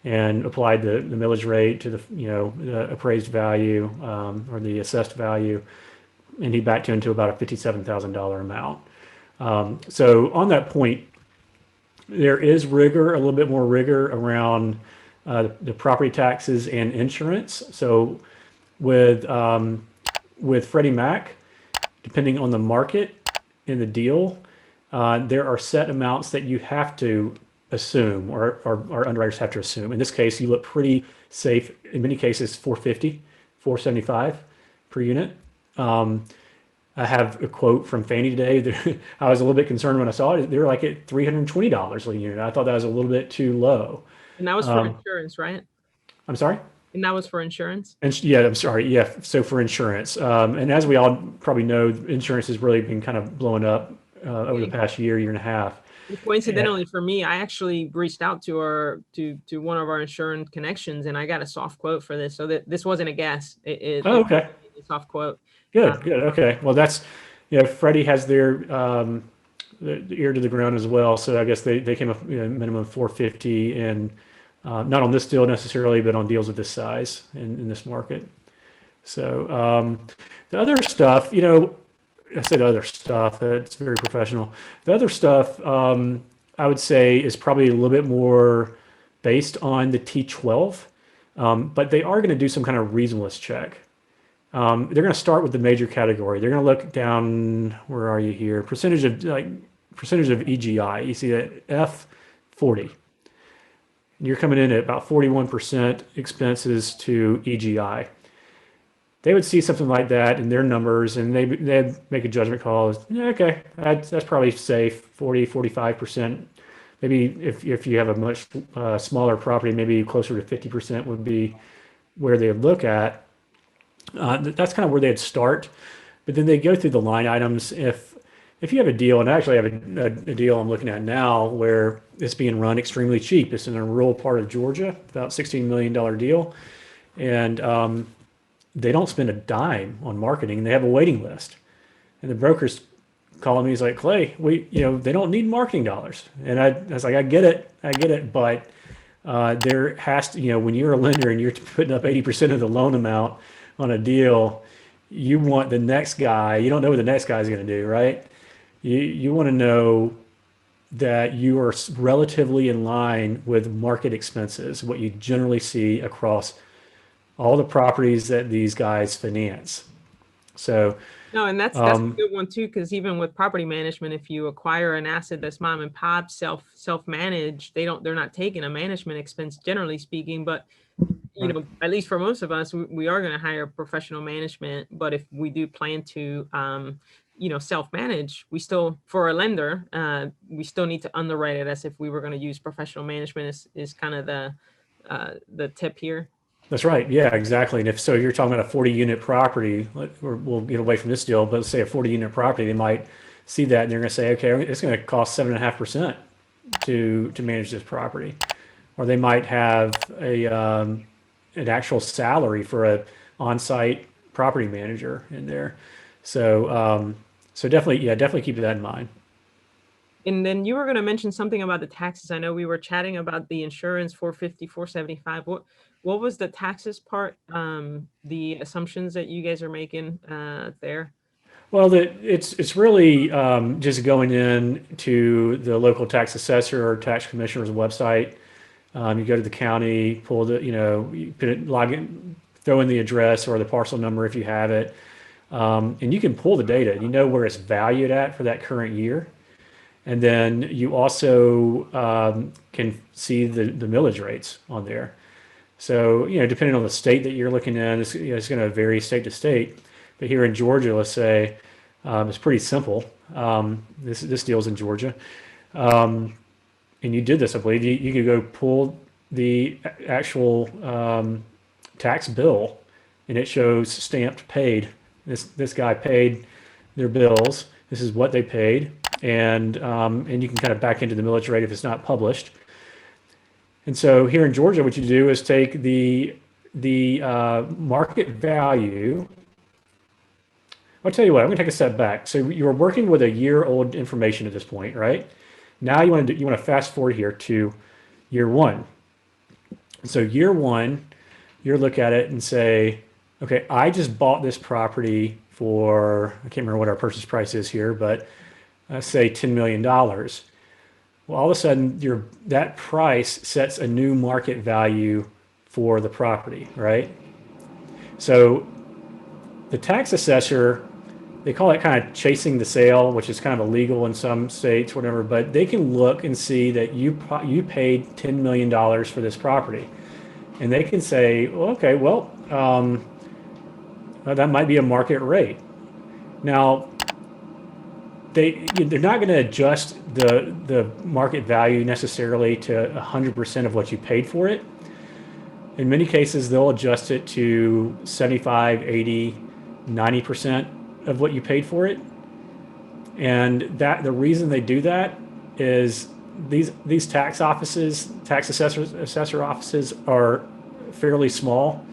and applied the millage rate to the appraised value or the assessed value, and he backed into about a $57,000 amount. So on that point, there is a little bit more rigor around the property taxes and insurance. So with Freddie Mac, depending on the market in the deal, there are set amounts that you have to assume, or underwriters have to assume. In this case, you look pretty safe. In many cases, 450, 475 per unit. I have a quote from Fannie today. I was a little bit concerned when I saw it. They were like at $320 a unit. I thought that was a little bit too low. And that was for insurance, right? I'm sorry? And that was for insurance? And yeah, I'm sorry. Yeah, so for insurance. And as we all probably know, insurance has really been kind of blowing up over the past year and a half. Coincidentally, for me, I actually reached out to one of our insurance connections, and I got a soft quote for this. So that this wasn't a guess. Okay. A soft quote. Good. Okay. Well, that's Freddie has their the ear to the ground as well. So I guess they came up minimum 450, and not on this deal necessarily, but on deals of this size in this market. So the other stuff, I said other stuff, it's very professional. The other stuff, I would say, is probably a little bit more based on the T12, but they are going to do some kind of reasonableness check. They're going to start with the major category. They're going to look down, where are you here? Percentage of EGI. You see that F40. and you're coming in at about 41% expenses to EGI. They would see something like that in their numbers, and they'd make a judgment call. Yeah, okay, that's probably safe, 40, 45%. Maybe if you have a much smaller property, maybe closer to 50% would be where they would look at. That's kind of where they'd start. But then they go through the line items. If you have a deal, and I actually have a deal I'm looking at now where it's being run extremely cheap. It's in a rural part of Georgia, about $16 million deal. And they don't spend a dime on marketing. They have a waiting list. And the broker's calling me, he's like, Clay, they don't need marketing dollars. And I was like, I get it. But there has to, when you're a lender and you're putting up 80% of the loan amount on a deal, you want the next guy, you don't know what the next guy is going to do, right? You want to know that you are relatively in line with market expenses, what you generally see across all the properties that these guys finance. So no, and that's a good one too, because even with property management, if you acquire an asset that's mom and pop self-managed, they're not taking a management expense, generally speaking. But at least for most of us, we are going to hire professional management. But if we do plan to self-manage, we still, for a lender, we still need to underwrite it as if we were going to use professional management. Is kind of the tip here. That's right. Yeah, exactly. And if so, you're talking about a 40-unit property, we'll get away from this deal, but let's say a 40-unit property, they might see that and they're going to say, okay, it's going to cost 7.5% to manage this property. Or they might have an actual salary for a on-site property manager in there. So definitely keep that in mind. And then you were going to mention something about the taxes. I know we were chatting about the insurance, 450, 475. What was the taxes part? The assumptions that you guys are making there? Well, it's really just going in to the local tax assessor or tax commissioner's website. You go to the county, pull you put it, log in, throw in the address or the parcel number if you have it, and you can pull the data. You know where it's valued at for that current year. And then you also can see the millage rates on there. So, depending on the state that you're looking at, it's going to vary state to state. But here in Georgia, let's say, it's pretty simple. This deal's in Georgia. And you did this, I believe. You could go pull the actual tax bill, and it shows stamped paid. This guy paid their bills. This is what they paid. And you can kind of back into the millage rate if it's not published. And so here in Georgia, what you do is take the market value. I'll tell you what, I'm going to take a step back. So you're working with a year-old information at this point, right? Now you want to fast forward here to year one. So year one, you look at it and say, okay, I just bought this property for, I can't remember what our purchase price is here, but say $10 million. Well, all of a sudden, that price sets a new market value for the property, right? So the tax assessor, they call it kind of chasing the sale, which is kind of illegal in some states, whatever, but they can look and see that you paid $10 million for this property. And they can say, well, okay, well, that might be a market rate. Now, they're not going to adjust the market value necessarily to 100% of what you paid for it. In many cases, they'll adjust it to 75, 80, 90% of what you paid for it. And the reason they do that is these tax offices, tax assessor offices are fairly small,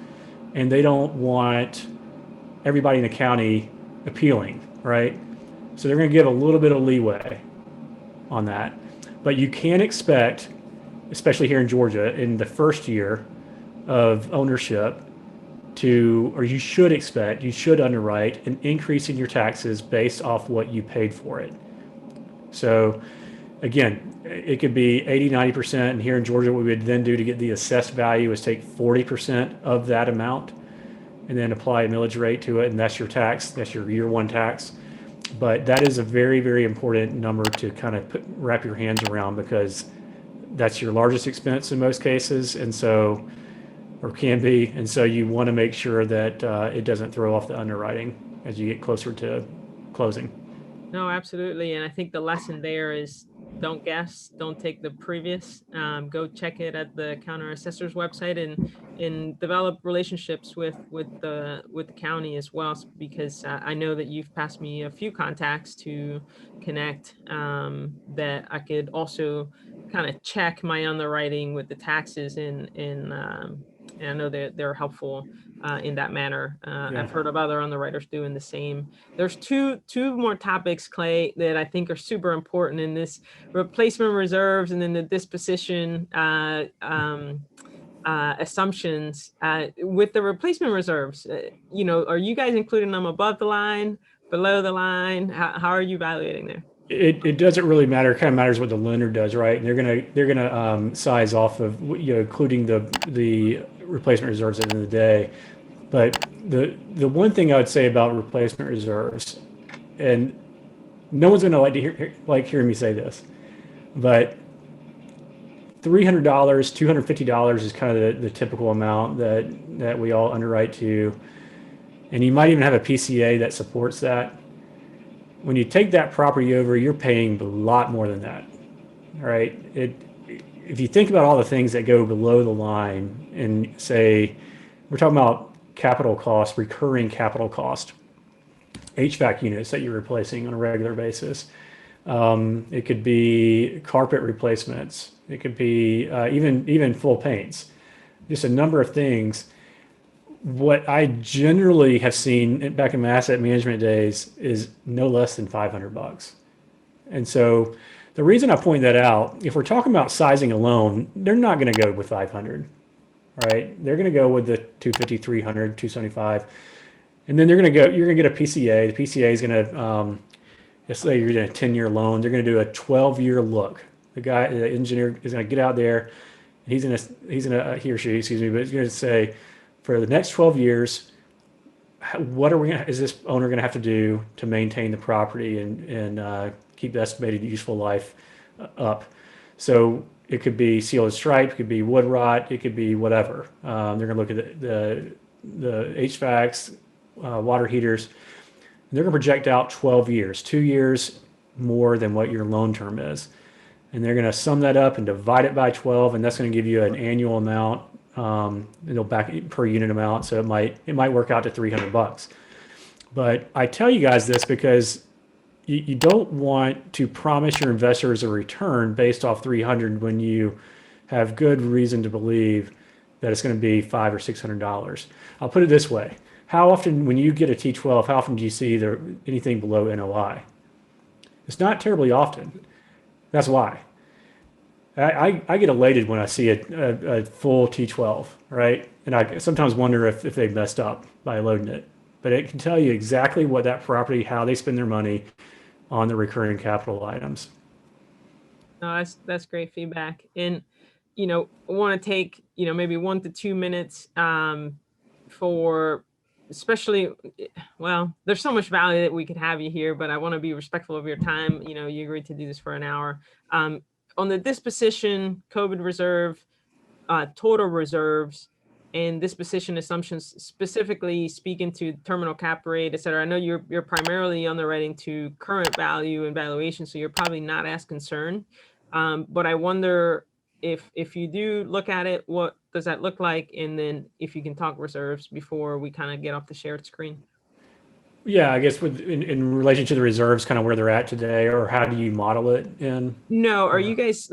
and they don't want everybody in the county appealing, right? So they're going to give a little bit of leeway on that. But you can expect, especially here in Georgia, in the first year of ownership, you should underwrite an increase in your taxes based off what you paid for it. So again, it could be 80, 90%. And here in Georgia, what we would then do to get the assessed value is take 40% of that amount and then apply a millage rate to it. And that's your tax. That's your year one tax. But that is a very, very important number to kind of wrap your hands around, because that's your largest expense in most cases, and so, or can be, and so you want to make sure that it doesn't throw off the underwriting as you get closer to closing. No, absolutely. And I think the lesson there is don't guess, don't take the previous. Go check it at the counter assessor's website and develop relationships with the county as well, because I know that you've passed me a few contacts to connect, that I could also kind of check my underwriting with the taxes, and I know that they're helpful in that manner. Yeah. I've heard of other underwriters doing the same. There's two more topics, Clay, that I think are super important in this: replacement reserves and then the disposition assumptions. With the replacement reserves, are you guys including them above the line, below the line? How are you evaluating there? It doesn't really matter. It kind of matters what the lender does, right? And they're gonna size off of, including the replacement reserves at the end of the day. But the one thing I would say about replacement reserves, and no one's gonna like hearing me say this, but $300, $250 is kind of the typical amount that we all underwrite to, and you might even have a PCA that supports that. When you take that property over, you're paying a lot more than that, right? If you think about all the things that go below the line, and say we're talking about capital cost, recurring capital cost, HVAC units that you're replacing on a regular basis. It could be carpet replacements. It could be even full paints. Just a number of things. What I generally have seen back in my asset management days is no less than $500. And so the reason I point that out, if we're talking about sizing alone, they're not going to go with 500, right? They're going to go with the 250, 300, 275. And then you're going to get a PCA. The PCA is going to, let's say you're doing a 10-year loan. They're going to do a 12-year look. The engineer is going to get out there, and he or she, excuse me, but he's going to say, for the next 12 years, is this owner going to have to do to maintain the property and keep the estimated useful life up? So it could be seal and stripe, it could be wood rot, it could be whatever. They're going to look at the HVACs, water heaters. And they're going to project out 12 years, 2 years more than what your loan term is. And they're going to sum that up and divide it by 12, and that's going to give you an annual amount. Back per unit amount, so it might work out to $300. But I tell you guys this because you don't want to promise your investors a return based off 300 when you have good reason to believe that it's going to be $500 or $600. I'll put it this way: how often, when you get a T12, how often do you see anything below NOI? It's not terribly often. That's why. I get elated when I see a full T12, right? And I sometimes wonder if they messed up by loading it. But it can tell you exactly what that property, how they spend their money on the recurring capital items. No, that's great feedback. And, I want to take, maybe 1 to 2 minutes for, especially, well, there's so much value that we could have you here, but I want to be respectful of your time. You agreed to do this for an hour. On the disposition, COVID reserve, total reserves, and disposition assumptions, specifically speaking to terminal cap rate, et cetera. I know you're primarily underwriting to current value and valuation, so you're probably not as concerned. But I wonder if you do look at it, what does that look like? And then if you can talk reserves before we kind of get off the shared screen. Yeah, I guess in relation to the reserves, kind of where they're at today, or how do you model it in? No, are you guys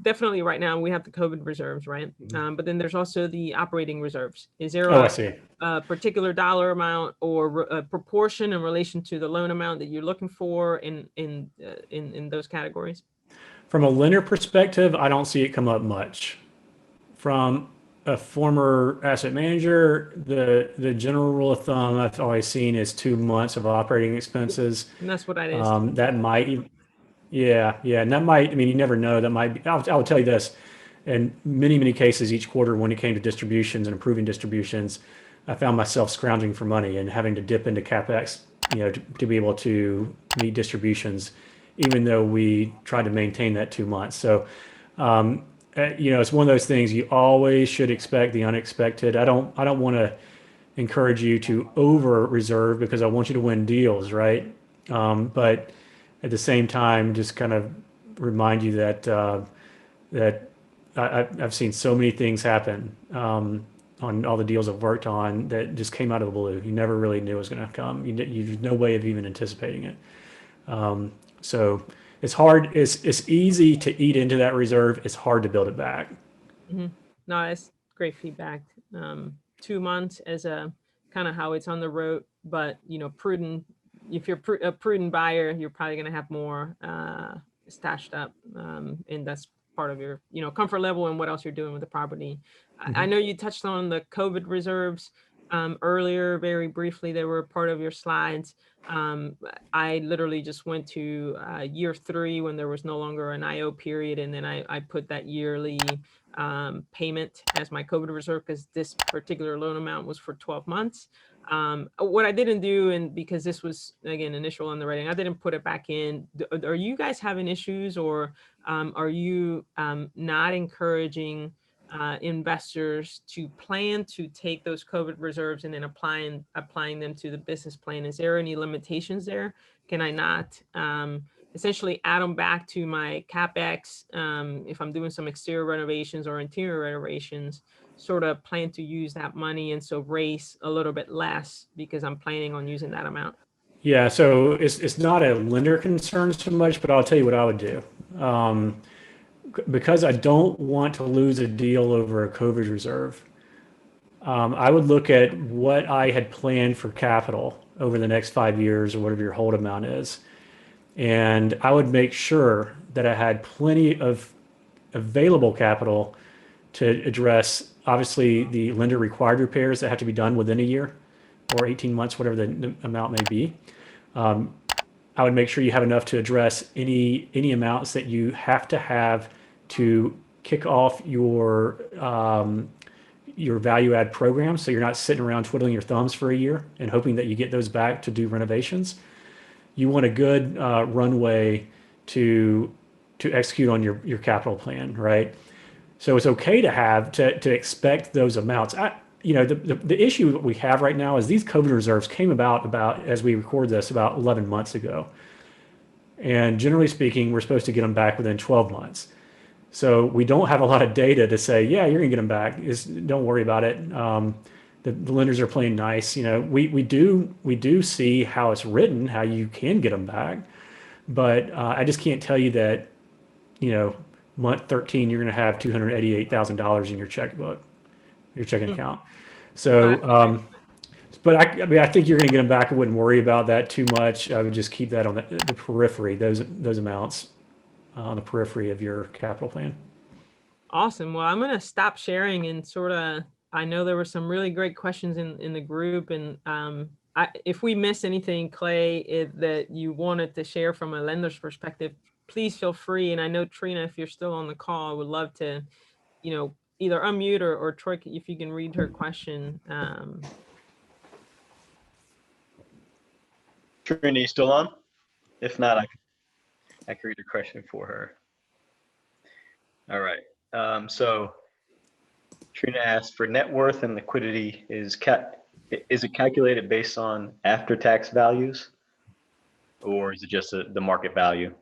definitely right now we have the COVID reserves, right? But then there's also the operating reserves. Is there I see. a particular dollar amount or a proportion in relation to the loan amount that you're looking for in those categories? From a lender perspective, I don't see it come up much. From a former asset manager, the general rule of thumb I've always seen is 2 months of operating expenses. And that's what that is. That might, and that might, you never know. That might be, I will tell you this, in many cases each quarter when it came to distributions and improving distributions, I found myself scrounging for money and having to dip into CapEx, to be able to meet distributions even though we tried to maintain that 2 months. So, it's one of those things you always should expect the unexpected. I don't want to encourage you to over reserve because I want you to win deals, right? But at the same time, just kind of remind you that I've seen so many things happen on all the deals I've worked on that just came out of the blue. You never really knew it was going to come. You've no way of even anticipating it. So it's hard. It's easy to eat into that reserve. It's hard to build it back. No, that's great feedback. 2 months as a kind of how it's on the road, but prudent. If you're a prudent buyer, you're probably going to have more stashed up, and that's part of your comfort level and what else you're doing with the property. I know you touched on the COVID reserves earlier, very briefly. They were part of your slides. I literally just went to year 3 when there was no longer an IO period, and then I put that yearly payment as my COVID reserve because this particular loan amount was for 12 months. What I didn't do, and because this was again initial underwriting, I didn't put it back in. Are you guys having issues, or are you not encouraging investors to plan to take those COVID reserves and then applying them to the business plan? Is there any limitations there? Can I not essentially add them back to my CapEx if I'm doing some exterior renovations or interior renovations, sort of plan to use that money and so raise a little bit less because I'm planning on using that amount? Yeah, so it's not a lender concern so much, but I'll tell you what I would do. Because I don't want to lose a deal over a COVID reserve, I would look at what I had planned for capital over the next 5 years or whatever your hold amount is. And I would make sure that I had plenty of available capital to address, obviously, the lender required repairs that have to be done within a year or 18 months, whatever the amount may be. I would make sure you have enough to address any amounts that you have to kick off your value add program, so you're not sitting around twiddling your thumbs for a year and hoping that you get those back to do renovations. You want a good runway to execute on your capital plan, right? So it's okay to expect those amounts. The issue that we have right now is these COVID reserves came about as we record this about 11 months ago, and generally speaking, we're supposed to get them back within 12 months. So we don't have a lot of data to say, yeah, you're gonna get them back. Don't worry about it. The lenders are playing nice. We do see how it's written, how you can get them back, but I just can't tell you that, month 13 you're gonna have $288,000 in your checkbook, your checking account. So, but I think you're gonna get them back. I wouldn't worry about that too much. I would just keep that on the periphery, those amounts on the periphery of your capital plan. Awesome. Well, I'm going to stop sharing and I know there were some really great questions in the group, and if we miss anything, Clay, that you wanted to share from a lender's perspective, please feel free. And I know, Trina, if you're still on the call, I would love to, either unmute or Troy, if you can read her question. Trina, you still on? If not, I can read a question for her. All right. So Trina asked, for net worth and liquidity, is it calculated based on after-tax values, or is it just the market value?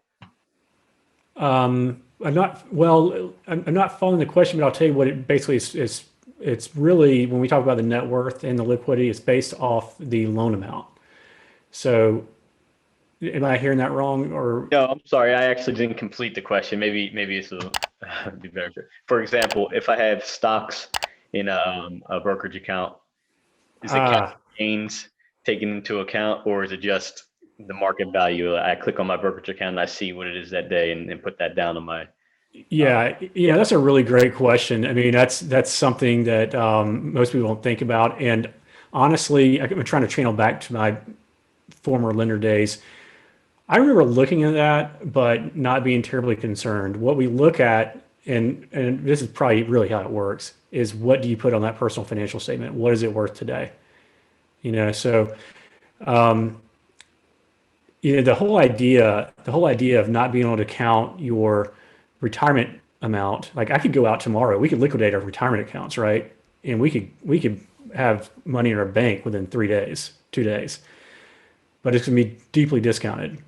I'm not following the question, but I'll tell you what it basically is. It's really, when we talk about the net worth and the liquidity, it's based off the loan amount. So am I hearing that wrong? Or no, I'm sorry, I actually didn't complete the question. Maybe this will be better. For example, if I have stocks in a brokerage account, is the capital gains taken into account, or is it just the market value? I click on my brokerage account and I see what it is that day and put that down on my. Yeah, that's a really great question. I mean, that's something that most people don't think about. And honestly, I'm trying to channel back to my former lender days. I remember looking at that, but not being terribly concerned. What we look at, and this is probably really how it works, is what do you put on that personal financial statement? What is it worth today? So the whole idea of not being able to count your retirement amount, like I could go out tomorrow, we could liquidate our retirement accounts, right? And we could have money in our bank within 3 days, 2 days, but it's going to be deeply discounted.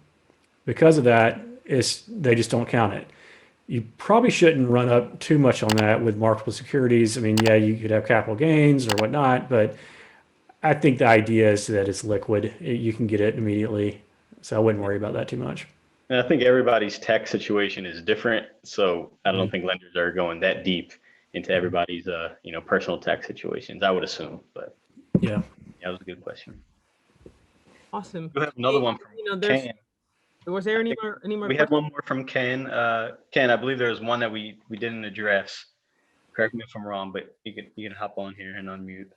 Because of that, they just don't count it. You probably shouldn't run up too much on that with marketable securities. I mean, yeah, you could have capital gains or whatnot, but I think the idea is that it's liquid. You can get it immediately. So I wouldn't worry about that too much. And I think everybody's tax situation is different. So I don't Mm-hmm. think lenders are going that deep into everybody's, personal tax situations, I would assume. But Yeah. that was a good question. Awesome. We have another Hey, one from there's, Ken. was there I any think more We had questions? one more from Ken. Ken, I believe there was one that we didn't address. Correct me if I'm wrong, but you can hop on here and unmute.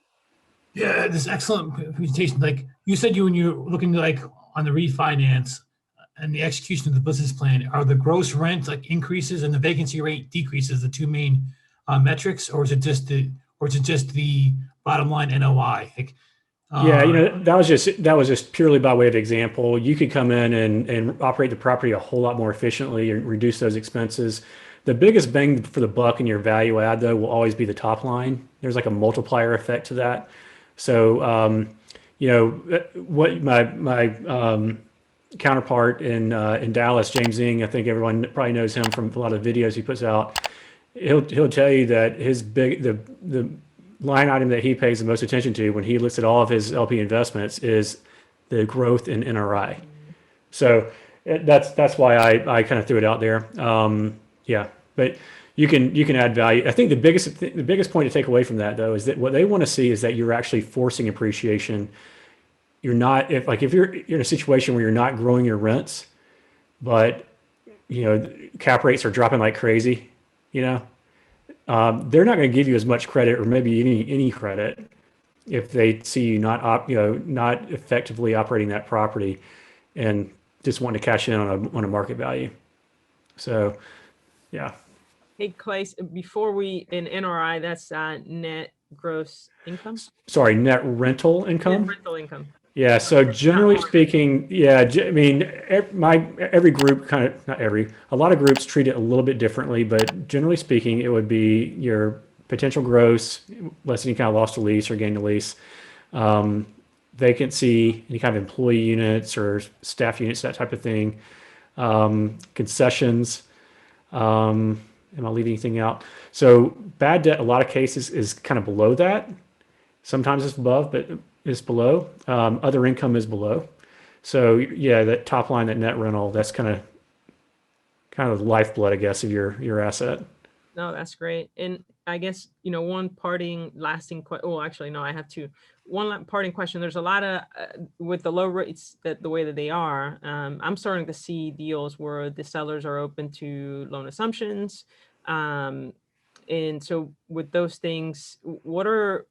Yeah, this excellent presentation. Like you said, when you're looking like on the refinance and the execution of the business plan, are the gross rent like increases and the vacancy rate decreases the two main metrics, or is it just the bottom line NOI? Like, Yeah, that was just purely by way of example. You could come in and operate the property a whole lot more efficiently and reduce those expenses. The biggest bang for the buck in your value add, though, will always be the top line. There's like a multiplier effect to that. So, what my counterpart in Dallas, James Ng, I think everyone probably knows him from a lot of videos he puts out. He'll tell you that the line item that he pays the most attention to when he looks at all of his LP investments is the growth in NRI. So that's why I kind of threw it out there. Yeah, but you can add value. I think the biggest point to take away from that, though, is that what they want to see is that you're actually forcing appreciation. You're not, if you're in a situation where you're not growing your rents, but cap rates are dropping like crazy, they're not going to give you as much credit, or maybe any credit, if they see you not effectively operating that property and just wanting to cash in on a market value. So, yeah. Hey, Clay, before we, in NRI, that's net gross income? Sorry, net rental income. Net rental income. Yeah. So generally speaking, yeah, I mean, every group a lot of groups treat it a little bit differently, but generally speaking, it would be your potential gross, less any kind of loss to lease or gain to lease, vacancy, any kind of employee units or staff units, that type of thing, concessions. Am I leaving anything out? So bad debt, a lot of cases is kind of below that. Sometimes it's above, but it's below. Other income is below. So yeah, that top line, that net rental, that's kind of the lifeblood, I guess, of your asset. No, that's great. And I guess, one parting lasting actually, no, I have two. One parting question. There's a lot of, with the low rates the way that they are, I'm starting to see deals where the sellers are open to loan assumptions. And so with those things, what are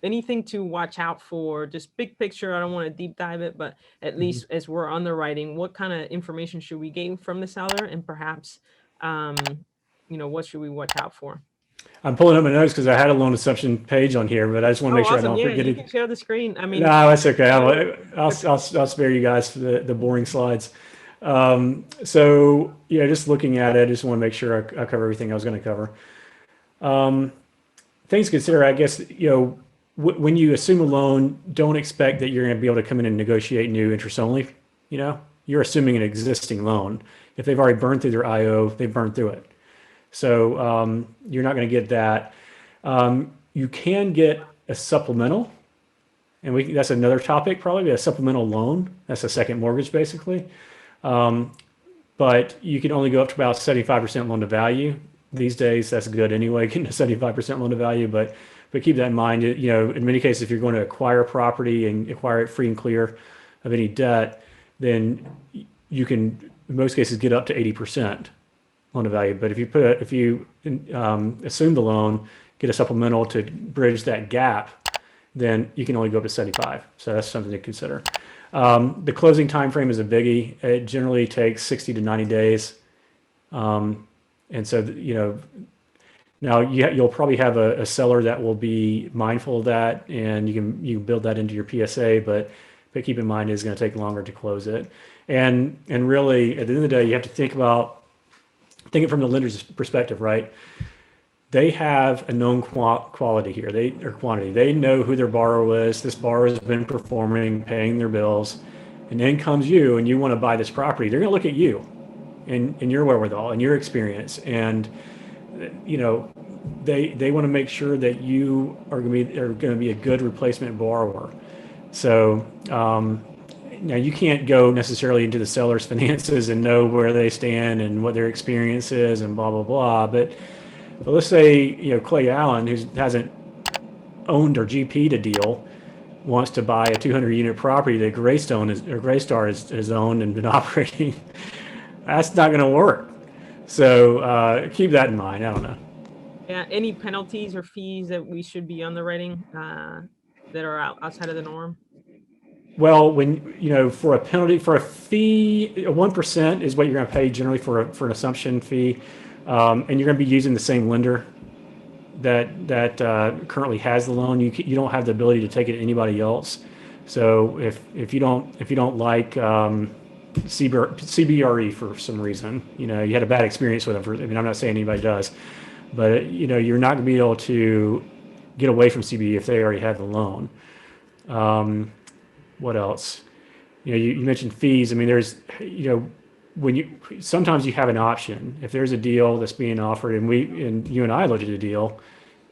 anything to watch out for? Just big picture. I don't want to deep dive it, but at least as we're underwriting, what kind of information should we gain from the seller, and perhaps, what should we watch out for? I'm pulling up my notes because I had a loan assumption page on here, but I just want to make sure awesome. I don't forget you it. can share the screen. I mean, No, that's okay. I'll spare you guys for the boring slides. So yeah, just looking at it, I just want to make sure I cover everything I was going to cover. Things to consider, I guess, when you assume a loan, don't expect that you're going to be able to come in and negotiate new interest only. You're assuming an existing loan. If they've already burned through their IO, they've burned through it. So you're not going to get that. You can get a supplemental, and that's another topic, probably a supplemental loan. That's a second mortgage, basically. But you can only go up to about 75% loan to value. These days, that's good anyway, getting to 75% loan to value. But keep that in mind. In many cases, if you're going to acquire a property and acquire it free and clear of any debt, then you can, in most cases, get up to 80% loan to value. But if you assume the loan, get a supplemental to bridge that gap, then you can only go up to 75. So that's something to consider. The closing time frame is a biggie. It generally takes 60 to 90 days. And so, now you'll probably have a seller that will be mindful of that, and you can build that into your PSA, but but keep in mind it's going to take longer to close it. And really, at the end of the day, you have to think it from the lender's perspective, right? They have a known quality here, or quantity. They know who their borrower is. This borrower has been performing, paying their bills, and then comes you and you want to buy this property. They're going to look at you and your wherewithal and your experience, and they want to make sure that you are going to be a good replacement borrower. So now you can't go necessarily into the seller's finances and know where they stand and what their experience is and blah blah blah, but let's say, Clay Allen, who hasn't owned or GP'd a deal, wants to buy a 200 unit property that Greystar has owned and been operating. That's not going to work. So keep that in mind. I don't know. Yeah. Any penalties or fees that we should be underwriting that are outside of the norm? Well, when, for a penalty, for a fee, 1% is what you're going to pay generally for an assumption fee. And you're going to be using the same lender that currently has the loan. You don't have the ability to take it to anybody else. So if you don't like CBRE for some reason, you had a bad experience with them. I'm not saying anybody does, but you're not going to be able to get away from CBRE if they already have the loan. What else? You mentioned fees. There's sometimes you have an option. If there's a deal that's being offered, and you and I looked at a deal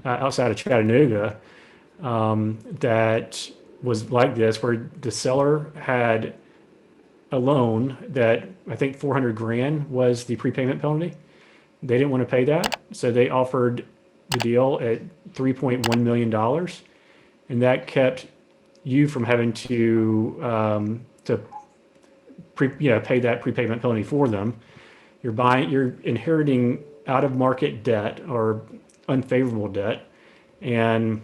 outside of Chattanooga that was like this, where the seller had a loan that I think $400,000 was the prepayment penalty. They didn't want to pay that, so they offered the deal at $3.1 million, and that kept you from having to pay that prepayment penalty for them. You're inheriting out of market debt or unfavorable debt, and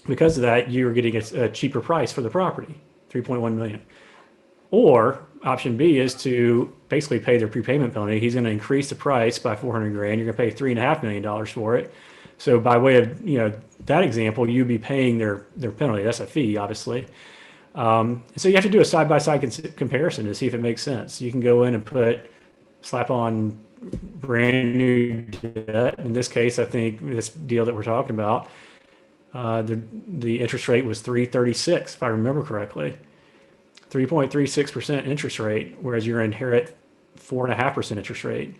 because of that, you're getting a cheaper price for the property, $3.1 million. Or option B is to basically pay their prepayment penalty. He's going to increase the price by $400,000. You're going to pay $3.5 million for it. So by way of that example, you'd be paying their penalty. That's a fee, obviously. So you have to do a side-by-side comparison to see if it makes sense. You can go in and slap on brand new debt. In this case, I think this deal that we're talking about, the interest rate was 3.36, if I remember correctly, 3.36% interest rate, whereas you're inherit 4.5% interest rate.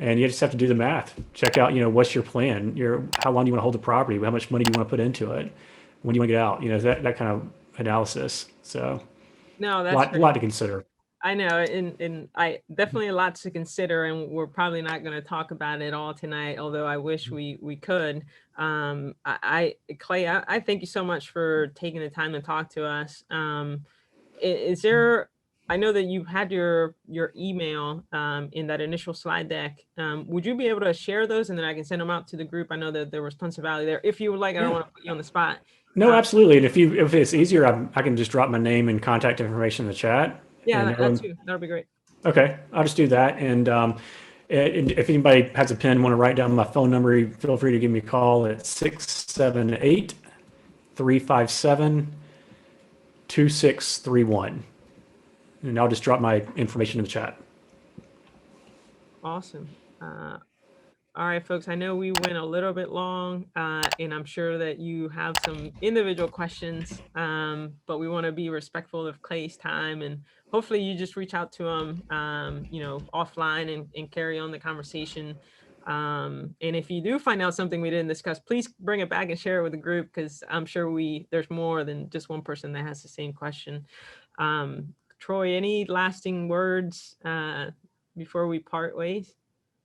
And you just have to do the math. Check out, what's your plan? How long do you want to hold the property? How much money do you want to put into it? When do you want to get out? That kind of analysis. So No, that's a lot to consider. I know, and I definitely a lot to consider, and we're probably not going to talk about it all tonight, although I wish we could. Clay, I thank you so much for taking the time to talk to us. Is there, I know that you had your email in that initial slide deck. Would you be able to share those, and then I can send them out to the group? I know that there was tons of value there. If you would like, I don't want to put you on the spot. No, absolutely. And if it's easier, I can just drop my name and contact information in the chat. Yeah, that too. That'll be great. Okay, I'll just do that. And if anybody has a pen, want to write down my phone number, feel free to give me a call at 678-357-2631. And I'll just drop my information in the chat. Awesome. All right, folks, I know we went a little bit long, and I'm sure that you have some individual questions, but we want to be respectful of Clay's time, and hopefully you just reach out to him, offline and carry on the conversation. And if you do find out something we didn't discuss, please bring it back and share it with the group, because I'm sure there's more than just one person that has the same question. Troy, any lasting words before we part ways?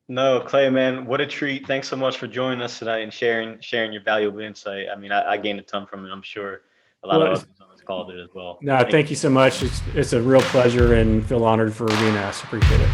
No, Clay, man, what a treat. Thanks so much for joining us tonight and sharing your valuable insight. I gained a ton from it. I'm sure a lot of others on this call did as well. No, thank you so much. It's a real pleasure and feel honored for being asked. Appreciate it.